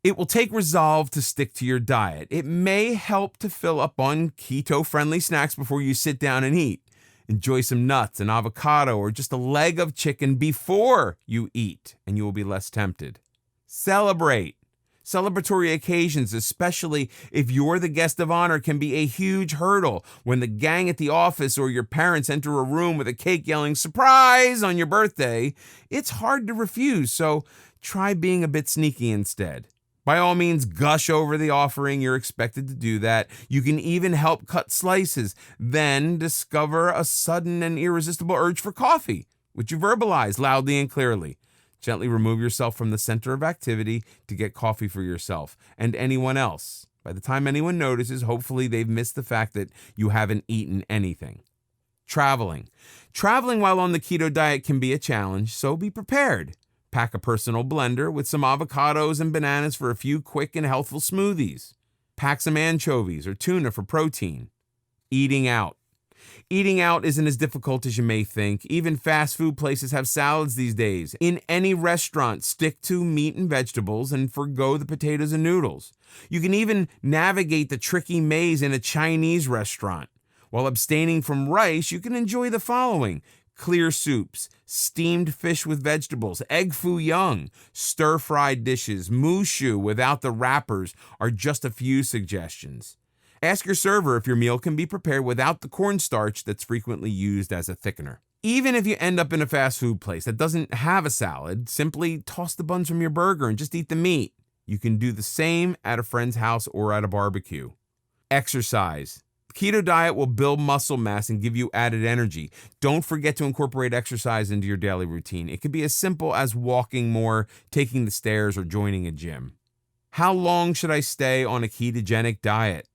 It will take resolve to stick to your diet. It may help to fill up on keto-friendly snacks before you sit down and eat. Enjoy some nuts, an avocado, or just a leg of chicken before you eat, and you will be less tempted. Celebrate. Celebratory occasions, especially if you're the guest of honor, can be a huge hurdle. When the gang at the office or your parents enter a room with a cake yelling, "Surprise!" on your birthday, it's hard to refuse, so try being a bit sneaky instead. By all means, gush over the offering. You're expected to do that. You can even help cut slices, then discover a sudden and irresistible urge for coffee, which you verbalize loudly and clearly. Gently remove yourself from the center of activity to get coffee for yourself and anyone else. By the time anyone notices, hopefully they've missed the fact that you haven't eaten anything. Traveling. Traveling while on the keto diet can be a challenge, so be prepared. Pack a personal blender with some avocados and bananas for a few quick and healthful smoothies. Pack some anchovies or tuna for protein. Eating out. Eating out isn't as difficult as you may think. Even fast food places have salads these days. In any restaurant, stick to meat and vegetables and forgo the potatoes and noodles. You can even navigate the tricky maze in a Chinese restaurant. While abstaining from rice, you can enjoy the following: clear soups, steamed fish with vegetables, egg foo young, stir-fried dishes, mushu without the wrappers are just a few suggestions. Ask your server if your meal can be prepared without the cornstarch that's frequently used as a thickener. Even if you end up in a fast food place that doesn't have a salad, simply toss the buns from your burger and just eat the meat. You can do the same at a friend's house or at a barbecue. Exercise. The keto diet will build muscle mass and give you added energy. Don't forget to incorporate exercise into your daily routine. It could be as simple as walking more, taking the stairs, or joining a gym. How long should I stay on a ketogenic diet?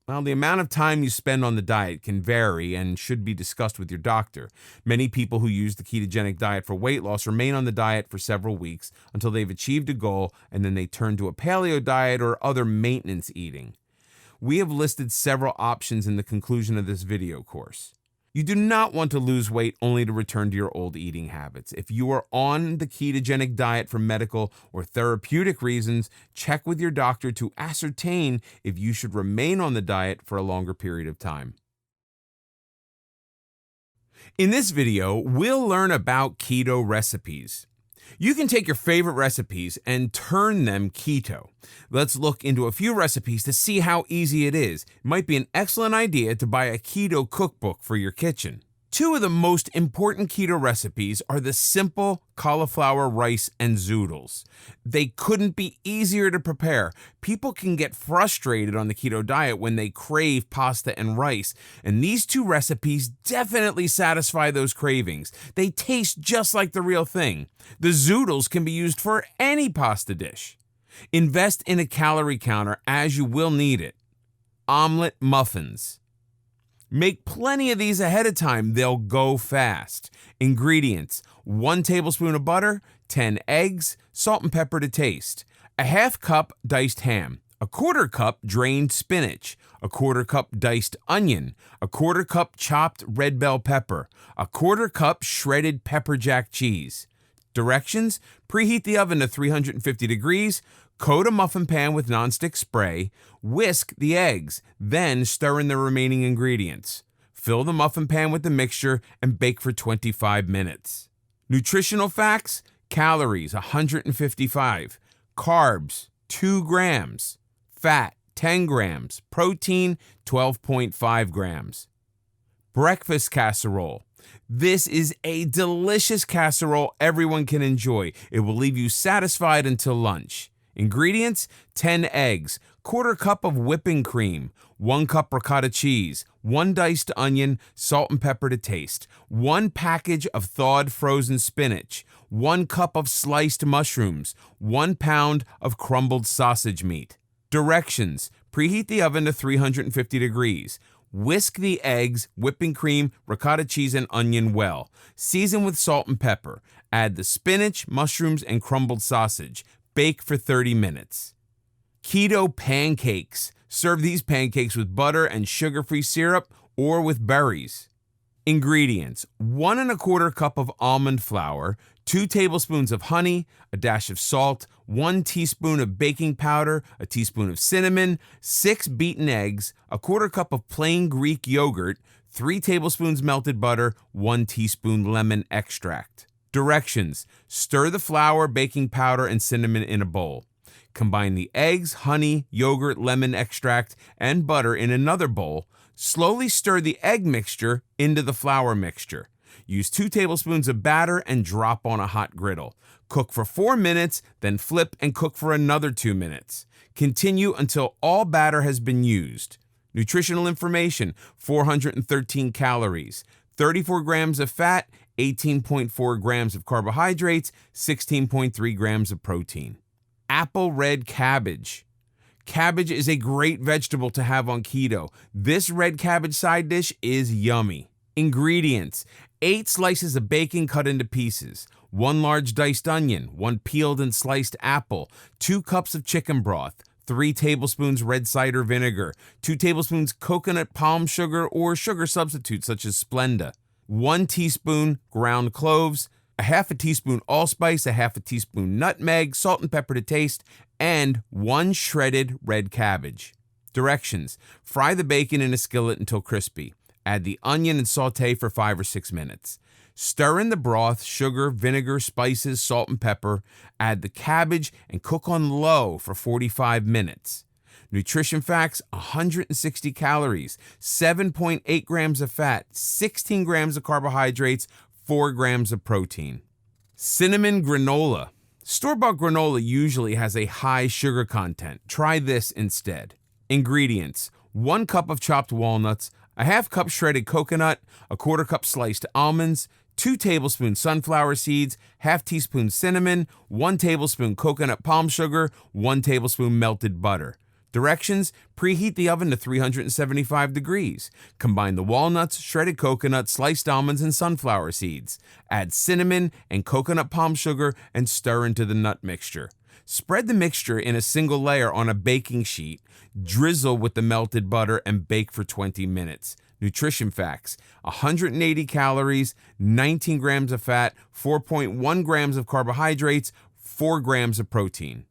Well, the amount of time you spend on the diet can vary and should be discussed with your doctor. Many people who use the ketogenic diet for weight loss remain on the diet for several weeks until they've achieved a goal, and then they turn to a paleo diet or other maintenance eating. We have listed several options in the conclusion of this video course. You do not want to lose weight only to return to your old eating habits. If you are on the ketogenic diet for medical or therapeutic reasons, check with your doctor to ascertain if you should remain on the diet for a longer period of time. In this video, we'll learn about keto recipes. You can take your favorite recipes and turn them keto. Let's look into a few recipes to see how easy it is. It might be an excellent idea to buy a keto cookbook for your kitchen. Two of the most important keto recipes are the simple cauliflower rice and zoodles. They couldn't be easier to prepare. People can get frustrated on the keto diet when they crave pasta and rice, and these two recipes definitely satisfy those cravings. They taste just like the real thing. The zoodles can be used for any pasta dish. Invest in a calorie counter as you will need it. Omelet muffins. Make plenty of these ahead of time. They'll go fast. Ingredients: 1 tablespoon of butter, 10 eggs, salt and pepper to taste, a half cup diced ham, a quarter cup drained spinach, a quarter cup diced onion, a quarter cup chopped red bell pepper, a quarter cup shredded pepper jack cheese. Directions: preheat the oven to 350 degrees, coat a muffin pan with nonstick spray, whisk the eggs, then stir in the remaining ingredients. Fill the muffin pan with the mixture and bake for 25 minutes. Nutritional facts: calories 155, carbs 2 grams, fat 10 grams, protein 12.5 grams. Breakfast casserole. This is a delicious casserole everyone can enjoy. It will leave you satisfied until lunch. Ingredients: 10 eggs, quarter cup of whipping cream, 1 cup ricotta cheese, 1 diced onion, salt and pepper to taste, 1 package of thawed frozen spinach, 1 cup of sliced mushrooms, 1 pound of crumbled sausage meat. Directions: preheat the oven to 350 degrees. Whisk the eggs, whipping cream, ricotta cheese, and onion well. Season with salt and pepper. Add the spinach, mushrooms, and crumbled sausage. Bake for 30 minutes. Keto pancakes. Serve these pancakes with butter and sugar-free syrup or with berries. Ingredients: 1 1/4 cup of almond flour, 2 tablespoons of honey, a dash of salt, 1 teaspoon of baking powder, a teaspoon of cinnamon, 6 beaten eggs, a quarter cup of plain Greek yogurt, 3 tablespoons melted butter, 1 teaspoon lemon extract. Directions: stir the flour, baking powder, and cinnamon in a bowl. Combine the eggs, honey, yogurt, lemon extract, and butter in another bowl. Slowly stir the egg mixture into the flour mixture. Use 2 tablespoons of batter and drop on a hot griddle. Cook for 4 minutes, then flip and cook for another 2 minutes. Continue until all batter has been used. Nutritional information: 413 calories, 34 grams of fat, 18.4 grams of carbohydrates, 16.3 grams of protein. Apple red cabbage. Cabbage is a great vegetable to have on keto. This red cabbage side dish is yummy. Ingredients: 8 slices of bacon cut into pieces, 1 large diced onion, 1 peeled and sliced apple, 2 cups of chicken broth, 3 tablespoons red cider vinegar, 2 tablespoons coconut palm sugar or sugar substitutes such as Splenda, 1 teaspoon ground cloves, a half a teaspoon allspice, a half a teaspoon nutmeg, salt and pepper to taste, and 1 shredded red cabbage. Directions: fry the bacon in a skillet until crispy. Add the onion and saute for 5 or 6 minutes. Stir in the broth, sugar, vinegar, spices, salt, and pepper. Add the cabbage and cook on low for 45 minutes. Nutrition facts: 160 calories, 7.8 grams of fat, 16 grams of carbohydrates, 4 grams of protein. Cinnamon granola. Store-bought granola usually has a high sugar content. Try this instead. Ingredients: 1 cup of chopped walnuts, a half cup shredded coconut, a quarter cup sliced almonds, 2 tablespoons sunflower seeds, half teaspoon cinnamon, 1 tablespoon coconut palm sugar, 1 tablespoon melted butter. Directions: preheat the oven to 375 degrees. Combine the walnuts, shredded coconut, sliced almonds, and sunflower seeds. Add cinnamon and coconut palm sugar and stir into the nut mixture. Spread the mixture in a single layer on a baking sheet, drizzle with the melted butter, and bake for 20 minutes. Nutrition facts: 180 calories, 19 grams of fat, 4.1 grams of carbohydrates, 4 grams of protein.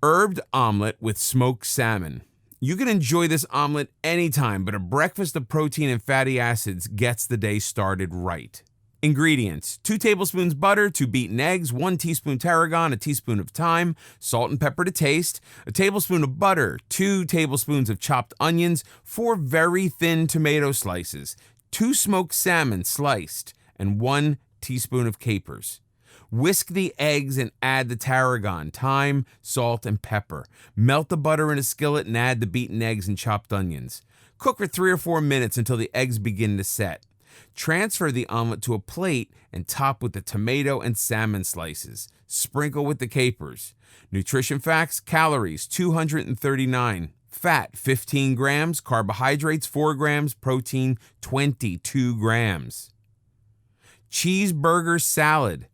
Herbed omelet with smoked salmon. You can enjoy this omelet anytime, but a breakfast of protein and fatty acids gets the day started right. Ingredients: 2 tablespoons butter, 2 beaten eggs, 1 teaspoon tarragon, a teaspoon of thyme, salt and pepper to taste, a tablespoon of butter, 2 tablespoons of chopped onions, 4 very thin tomato slices, 2 smoked salmon sliced, and 1 teaspoon of capers. Whisk the eggs and add the tarragon, thyme, salt, and pepper. Melt the butter in a skillet and add the beaten eggs and chopped onions. Cook for 3 or 4 minutes until the eggs begin to set. Transfer the omelet to a plate and top with the tomato and salmon slices. Sprinkle with the capers. Nutrition facts: calories 239, fat 15 grams, carbohydrates 4 grams, protein 22 grams. Cheeseburger salad.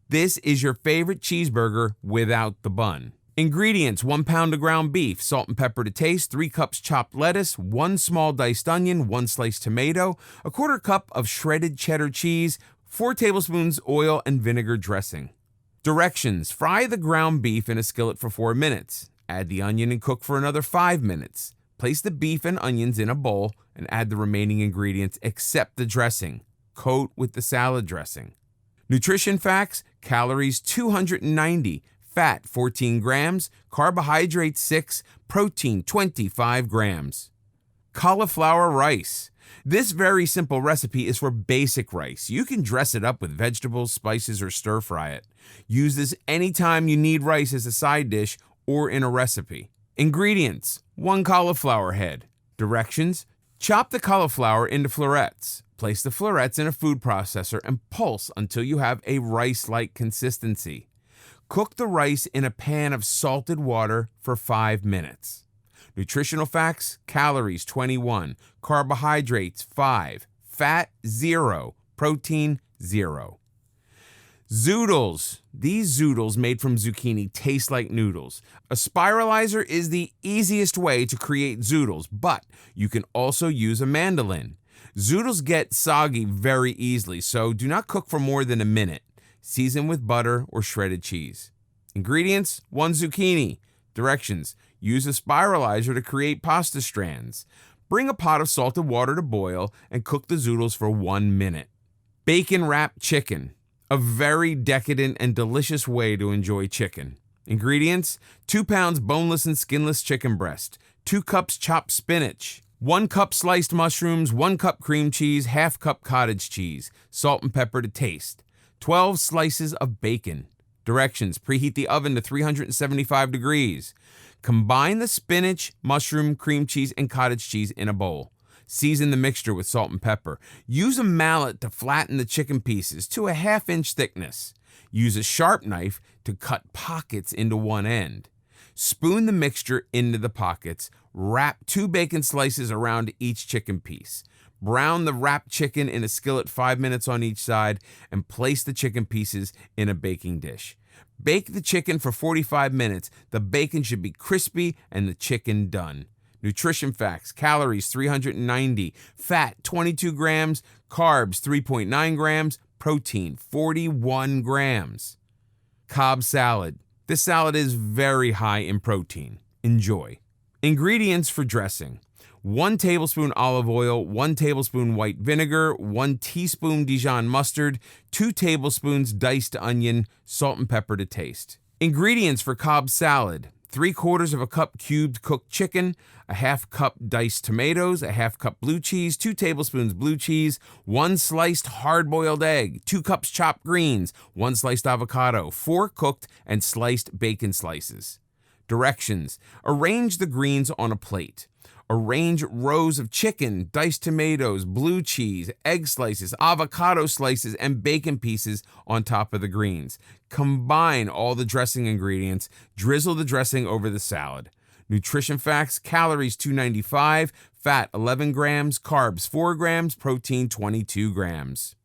This is your favorite cheeseburger without the bun. Ingredients: 1 pound of ground beef, salt and pepper to taste, 3 cups chopped lettuce, 1 small diced onion, 1 sliced tomato, a 1/4 cup of shredded cheddar cheese, 4 tablespoons oil and vinegar dressing. Directions: fry the ground beef in a skillet for 4 minutes. Add the onion and cook for another 5 minutes. Place the beef and onions in a bowl and add the remaining ingredients except the dressing. Coat with the salad dressing. Nutrition facts: calories 290, fat 14 grams, carbohydrates 6, protein 25 grams. Cauliflower rice. This very simple recipe is for basic rice. You can dress it up with vegetables, spices, or stir fry it. Use this anytime you need rice as a side dish or in a recipe. Ingredients: 1 cauliflower head. Directions: chop the cauliflower into florets. Place the florets in a food processor and pulse until you have a rice-like consistency. Cook the rice in a pan of salted water for 5 minutes. Nutritional facts: calories 21, carbohydrates 5, fat 0, protein 0. Zoodles. These zoodles made from zucchini taste like noodles. A spiralizer is the easiest way to create zoodles, but you can also use a mandolin. Zoodles get soggy very easily, so do not cook for more than a minute. Season with butter or shredded cheese. Ingredients: 1 zucchini. Directions: use a spiralizer to create pasta strands. Bring a pot of salted water to boil and cook the zoodles for 1 minute. Bacon wrapped chicken. A very decadent and delicious way to enjoy chicken. Ingredients: 2 pounds boneless and skinless chicken breast, 2 cups chopped spinach, 1 cup sliced mushrooms, 1 cup cream cheese, ½ cup cottage cheese, salt and pepper to taste, 12 slices of bacon. Directions: preheat the oven to 375 degrees. Combine the spinach, mushroom, cream cheese, and cottage cheese in a bowl. Season the mixture with salt and pepper. Use a mallet to flatten the chicken pieces to a ½ inch thickness. Use a sharp knife to cut pockets into one end. Spoon the mixture into the pockets. Wrap 2 bacon slices around each chicken piece. Brown the wrapped chicken in a skillet 5 minutes on each side and place the chicken pieces in a baking dish. Bake the chicken for 45 minutes. The bacon should be crispy and the chicken done. Nutrition facts: calories 390, fat 22 grams, carbs 3.9 grams, protein 41 grams. Cobb salad. This salad is very high in protein. Enjoy. Ingredients for dressing: 1 tablespoon olive oil, 1 tablespoon white vinegar, 1 teaspoon Dijon mustard, 2 tablespoons diced onion, salt and pepper to taste. Ingredients for Cobb salad: 3/4 cup cubed cooked chicken, a ½ cup diced tomatoes, a ½ cup blue cheese, 2 tablespoons blue cheese, 1 sliced hard-boiled egg, 2 cups chopped greens, 1 sliced avocado, 4 cooked and sliced bacon slices. Directions: arrange the greens on a plate. Arrange rows of chicken, diced tomatoes, blue cheese, egg slices, avocado slices, and bacon pieces on top of the greens. Combine all the dressing ingredients. Drizzle the dressing over the salad. Nutrition facts: calories 295, fat 11 grams, carbs 4 grams, protein 22 grams.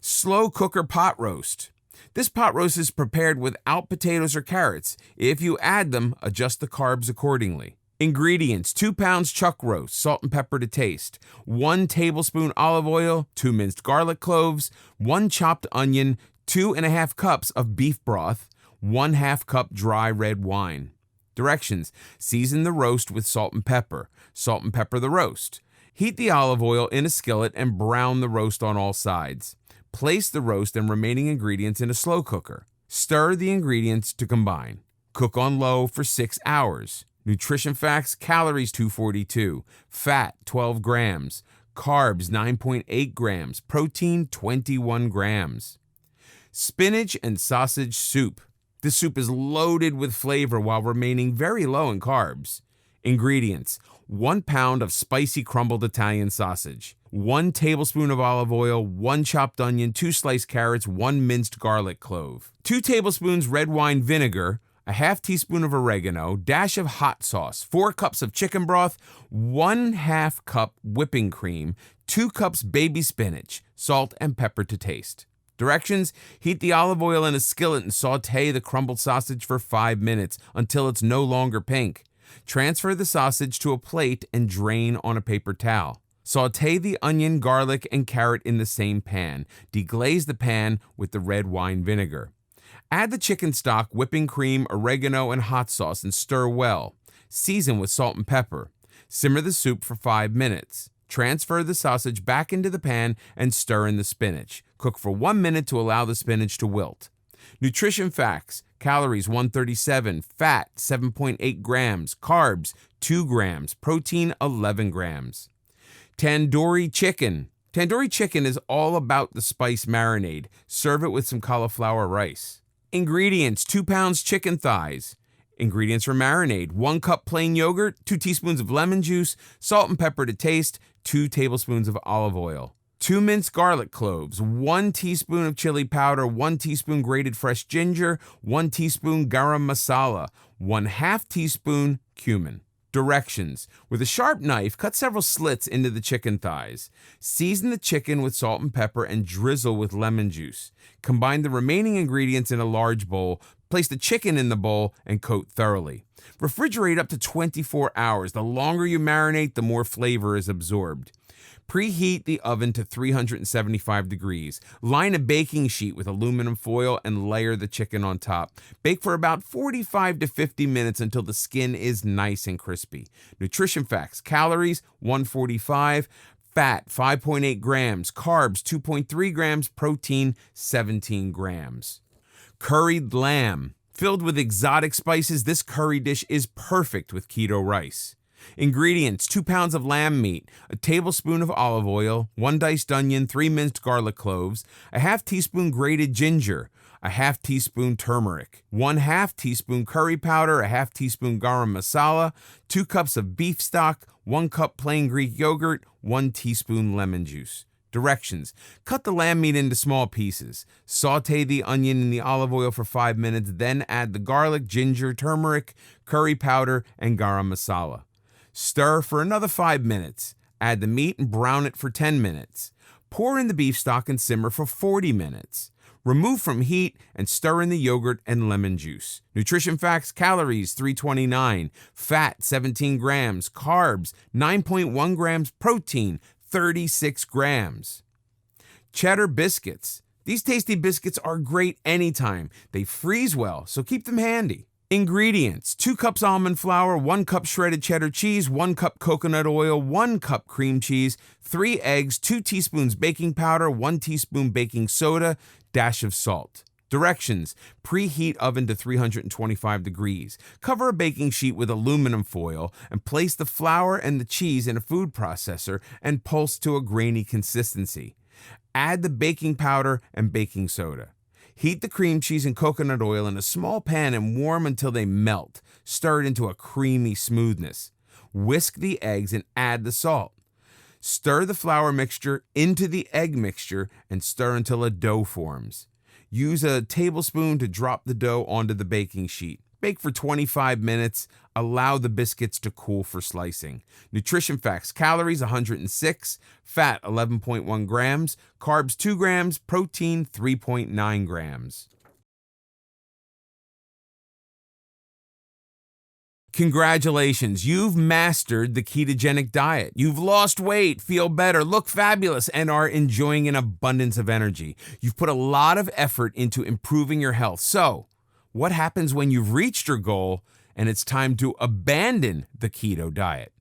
Slow cooker pot roast. This pot roast is prepared without potatoes or carrots. If you add them, adjust the carbs accordingly. Ingredients: 2 pounds chuck roast, salt and pepper to taste, 1 tablespoon olive oil, 2 minced garlic cloves, 1 chopped onion, 2½ cups of beef broth, 1/2 cup dry red wine. Directions: season the roast with salt and pepper. Salt and pepper the roast. Heat the olive oil in a skillet and brown the roast on all sides. Place the roast and remaining ingredients in a slow cooker. Stir the ingredients to combine. Cook on low for 6 hours. Nutrition facts: calories 242, fat 12 grams, carbs 9.8 grams, protein 21 grams. Spinach and sausage soup. This soup is loaded with flavor while remaining very low in carbs. Ingredients: 1 pound of spicy crumbled Italian sausage, 1 tablespoon of olive oil, 1 chopped onion, 2 sliced carrots, 1 minced garlic clove, 2 tablespoons red wine vinegar, a half teaspoon of oregano, dash of hot sauce, 4 cups of chicken broth, 1/2 cup whipping cream, 2 cups baby spinach, salt and pepper to taste. Directions: heat the olive oil in a skillet and saute the crumbled sausage for 5 minutes until it's no longer pink. Transfer the sausage to a plate and drain on a paper towel. Saute the onion, garlic, and carrot in the same pan. Deglaze the pan with the red wine vinegar. Add the chicken stock, whipping cream, oregano, and hot sauce and stir well. Season with salt and pepper. Simmer the soup for 5 minutes. Transfer the sausage back into the pan and stir in the spinach. Cook for 1 minute to allow the spinach to wilt. Nutrition facts: calories 137, fat 7.8 grams, carbs 2 grams, protein 11 grams. Tandoori chicken. Tandoori chicken is all about the spice marinade. Serve it with some cauliflower rice. Ingredients: 2 pounds chicken thighs. Ingredients for marinade: 1 cup plain yogurt, 2 teaspoons of lemon juice, salt and pepper to taste, 2 tablespoons of olive oil. 2 minced garlic cloves, 1 teaspoon of chili powder, 1 teaspoon grated fresh ginger, 1 teaspoon garam masala, 1/2 teaspoon cumin. Directions: with a sharp knife, cut several slits into the chicken thighs. Season the chicken with salt and pepper and drizzle with lemon juice. Combine the remaining ingredients in a large bowl. Place the chicken in the bowl and coat thoroughly. Refrigerate up to 24 hours. The longer you marinate, the more flavor is absorbed. Preheat the oven to 375 degrees. Line a baking sheet with aluminum foil and layer the chicken on top. Bake for about 45 to 50 minutes until the skin is nice and crispy. Nutrition facts: calories 145, fat 5.8 grams, carbs 2.3 grams, protein 17 grams. Curried lamb. Filled with exotic spices, this curry dish is perfect with keto rice. Ingredients: 2 pounds of lamb meat, a tablespoon of olive oil, 1 diced onion, 3 minced garlic cloves, a half teaspoon grated ginger, a half teaspoon turmeric, 1/2 teaspoon curry powder, a half teaspoon garam masala, 2 cups of beef stock, 1 cup plain Greek yogurt, 1 teaspoon lemon juice. Directions: cut the lamb meat into small pieces. Saute the onion in the olive oil for 5 minutes, then add the garlic, ginger, turmeric, curry powder, and garam masala. Stir for another 5 minutes. Add the meat and brown it for 10 minutes. Pour in the beef stock and simmer for 40 minutes. Remove from heat and stir in the yogurt and lemon juice. Nutrition facts: calories 329, fat 17 grams, carbs 9.1 grams, protein 36 grams. Cheddar biscuits. These tasty biscuits are great anytime. They freeze well, so keep them handy. Ingredients: 2 cups almond flour, 1 cup shredded cheddar cheese, 1 cup coconut oil, 1 cup cream cheese, 3 eggs, 2 teaspoons baking powder, 1 teaspoon baking soda, dash of salt. Directions: preheat oven to 325 degrees. Cover a baking sheet with aluminum foil and place the flour and the cheese in a food processor and pulse to a grainy consistency. Add the baking powder and baking soda. Heat the cream cheese and coconut oil in a small pan and warm until they melt. Stir it into a creamy smoothness. Whisk the eggs and add the salt. Stir the flour mixture into the egg mixture and stir until a dough forms. Use a tablespoon to drop the dough onto the baking sheet. Bake for 25 minutes. Allow the biscuits to cool for slicing. Nutrition facts: calories 106, fat 11.1 grams, carbs 2 grams, protein 3.9 grams. Congratulations, you've mastered the ketogenic diet. You've lost weight, feel better, look fabulous, and are enjoying an abundance of energy. You've put a lot of effort into improving your health. So, what happens when you've reached your goal and it's time to abandon the keto diet.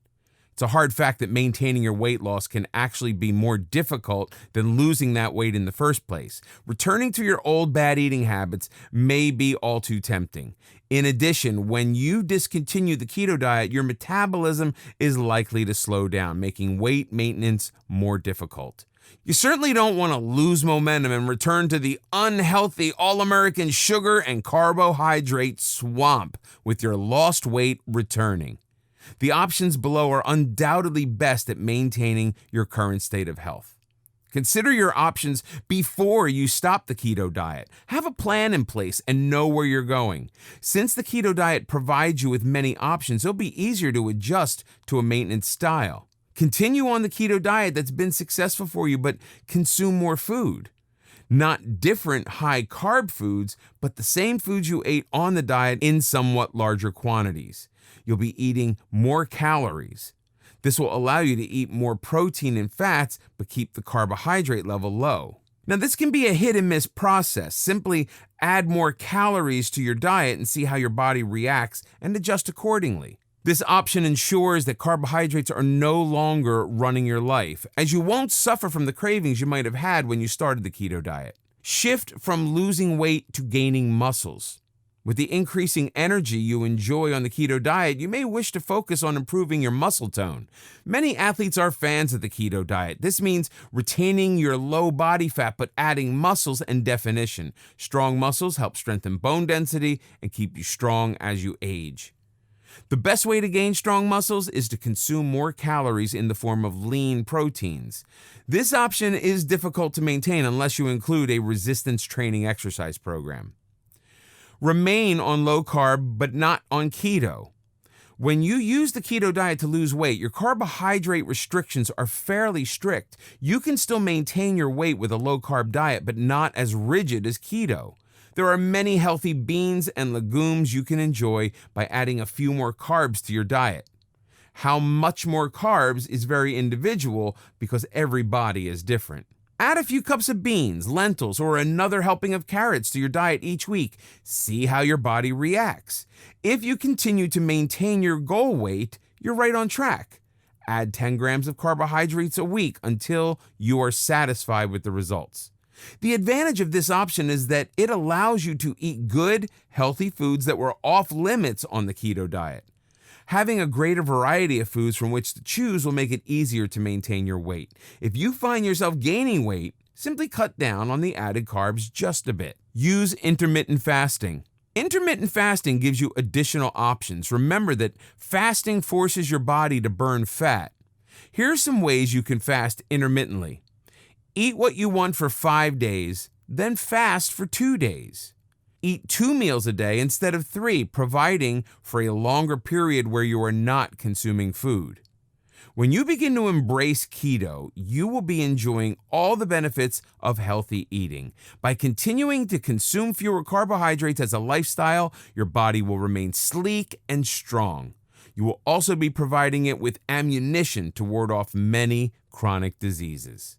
It's a hard fact that maintaining your weight loss can actually be more difficult than losing that weight in the first place. Returning to your old bad eating habits may be all too tempting. In addition, when you discontinue the keto diet, your metabolism is likely to slow down, making weight maintenance more difficult. You certainly don't want to lose momentum and return to the unhealthy all-American sugar and carbohydrate swamp with your lost weight returning. The options below are undoubtedly best at maintaining your current state of health. Consider your options before you stop the keto diet. Have a plan in place and know where you're going. Since the keto diet provides you with many options, it'll be easier to adjust to a maintenance style. Continue on the keto diet that's been successful for you, but consume more food. Not different high-carb foods, but the same foods you ate on the diet in somewhat larger quantities. You'll be eating more calories. This will allow you to eat more protein and fats, but keep the carbohydrate level low. Now, this can be a hit-and-miss process. Simply add more calories to your diet and see how your body reacts and adjust accordingly. This option ensures that carbohydrates are no longer running your life, as you won't suffer from the cravings you might have had when you started the keto diet. Shift from losing weight to gaining muscles. With the increasing energy you enjoy on the keto diet, you may wish to focus on improving your muscle tone. Many athletes are fans of the keto diet. This means retaining your low body fat but adding muscles and definition. Strong muscles help strengthen bone density and keep you strong as you age. The best way to gain strong muscles is to consume more calories in the form of lean proteins. This option is difficult to maintain unless you include a resistance training exercise program. Remain on low carb, but not on keto. When you use the keto diet to lose weight, your carbohydrate restrictions are fairly strict. You can still maintain your weight with a low carb diet, but not as rigid as keto. There are many healthy beans and legumes you can enjoy by adding a few more carbs to your diet. How much more carbs is very individual because every body is different. Add a few cups of beans, lentils, or another helping of carrots to your diet each week. See how your body reacts. If you continue to maintain your goal weight, you're right on track. Add 10 grams of carbohydrates a week until you are satisfied with the results. The advantage of this option is that it allows you to eat good, healthy foods that were off limits on the keto diet. Having a greater variety of foods from which to choose will make it easier to maintain your weight. If you find yourself gaining weight, simply cut down on the added carbs just a bit. Use intermittent fasting. Intermittent fasting gives you additional options. Remember that fasting forces your body to burn fat. Here are some ways you can fast intermittently. Eat what you want for 5 days, then fast for 2 days. Eat 2 meals a day instead of 3, providing for a longer period where you are not consuming food. When you begin to embrace keto, you will be enjoying all the benefits of healthy eating. By continuing to consume fewer carbohydrates as a lifestyle, your body will remain sleek and strong. You will also be providing it with ammunition to ward off many chronic diseases.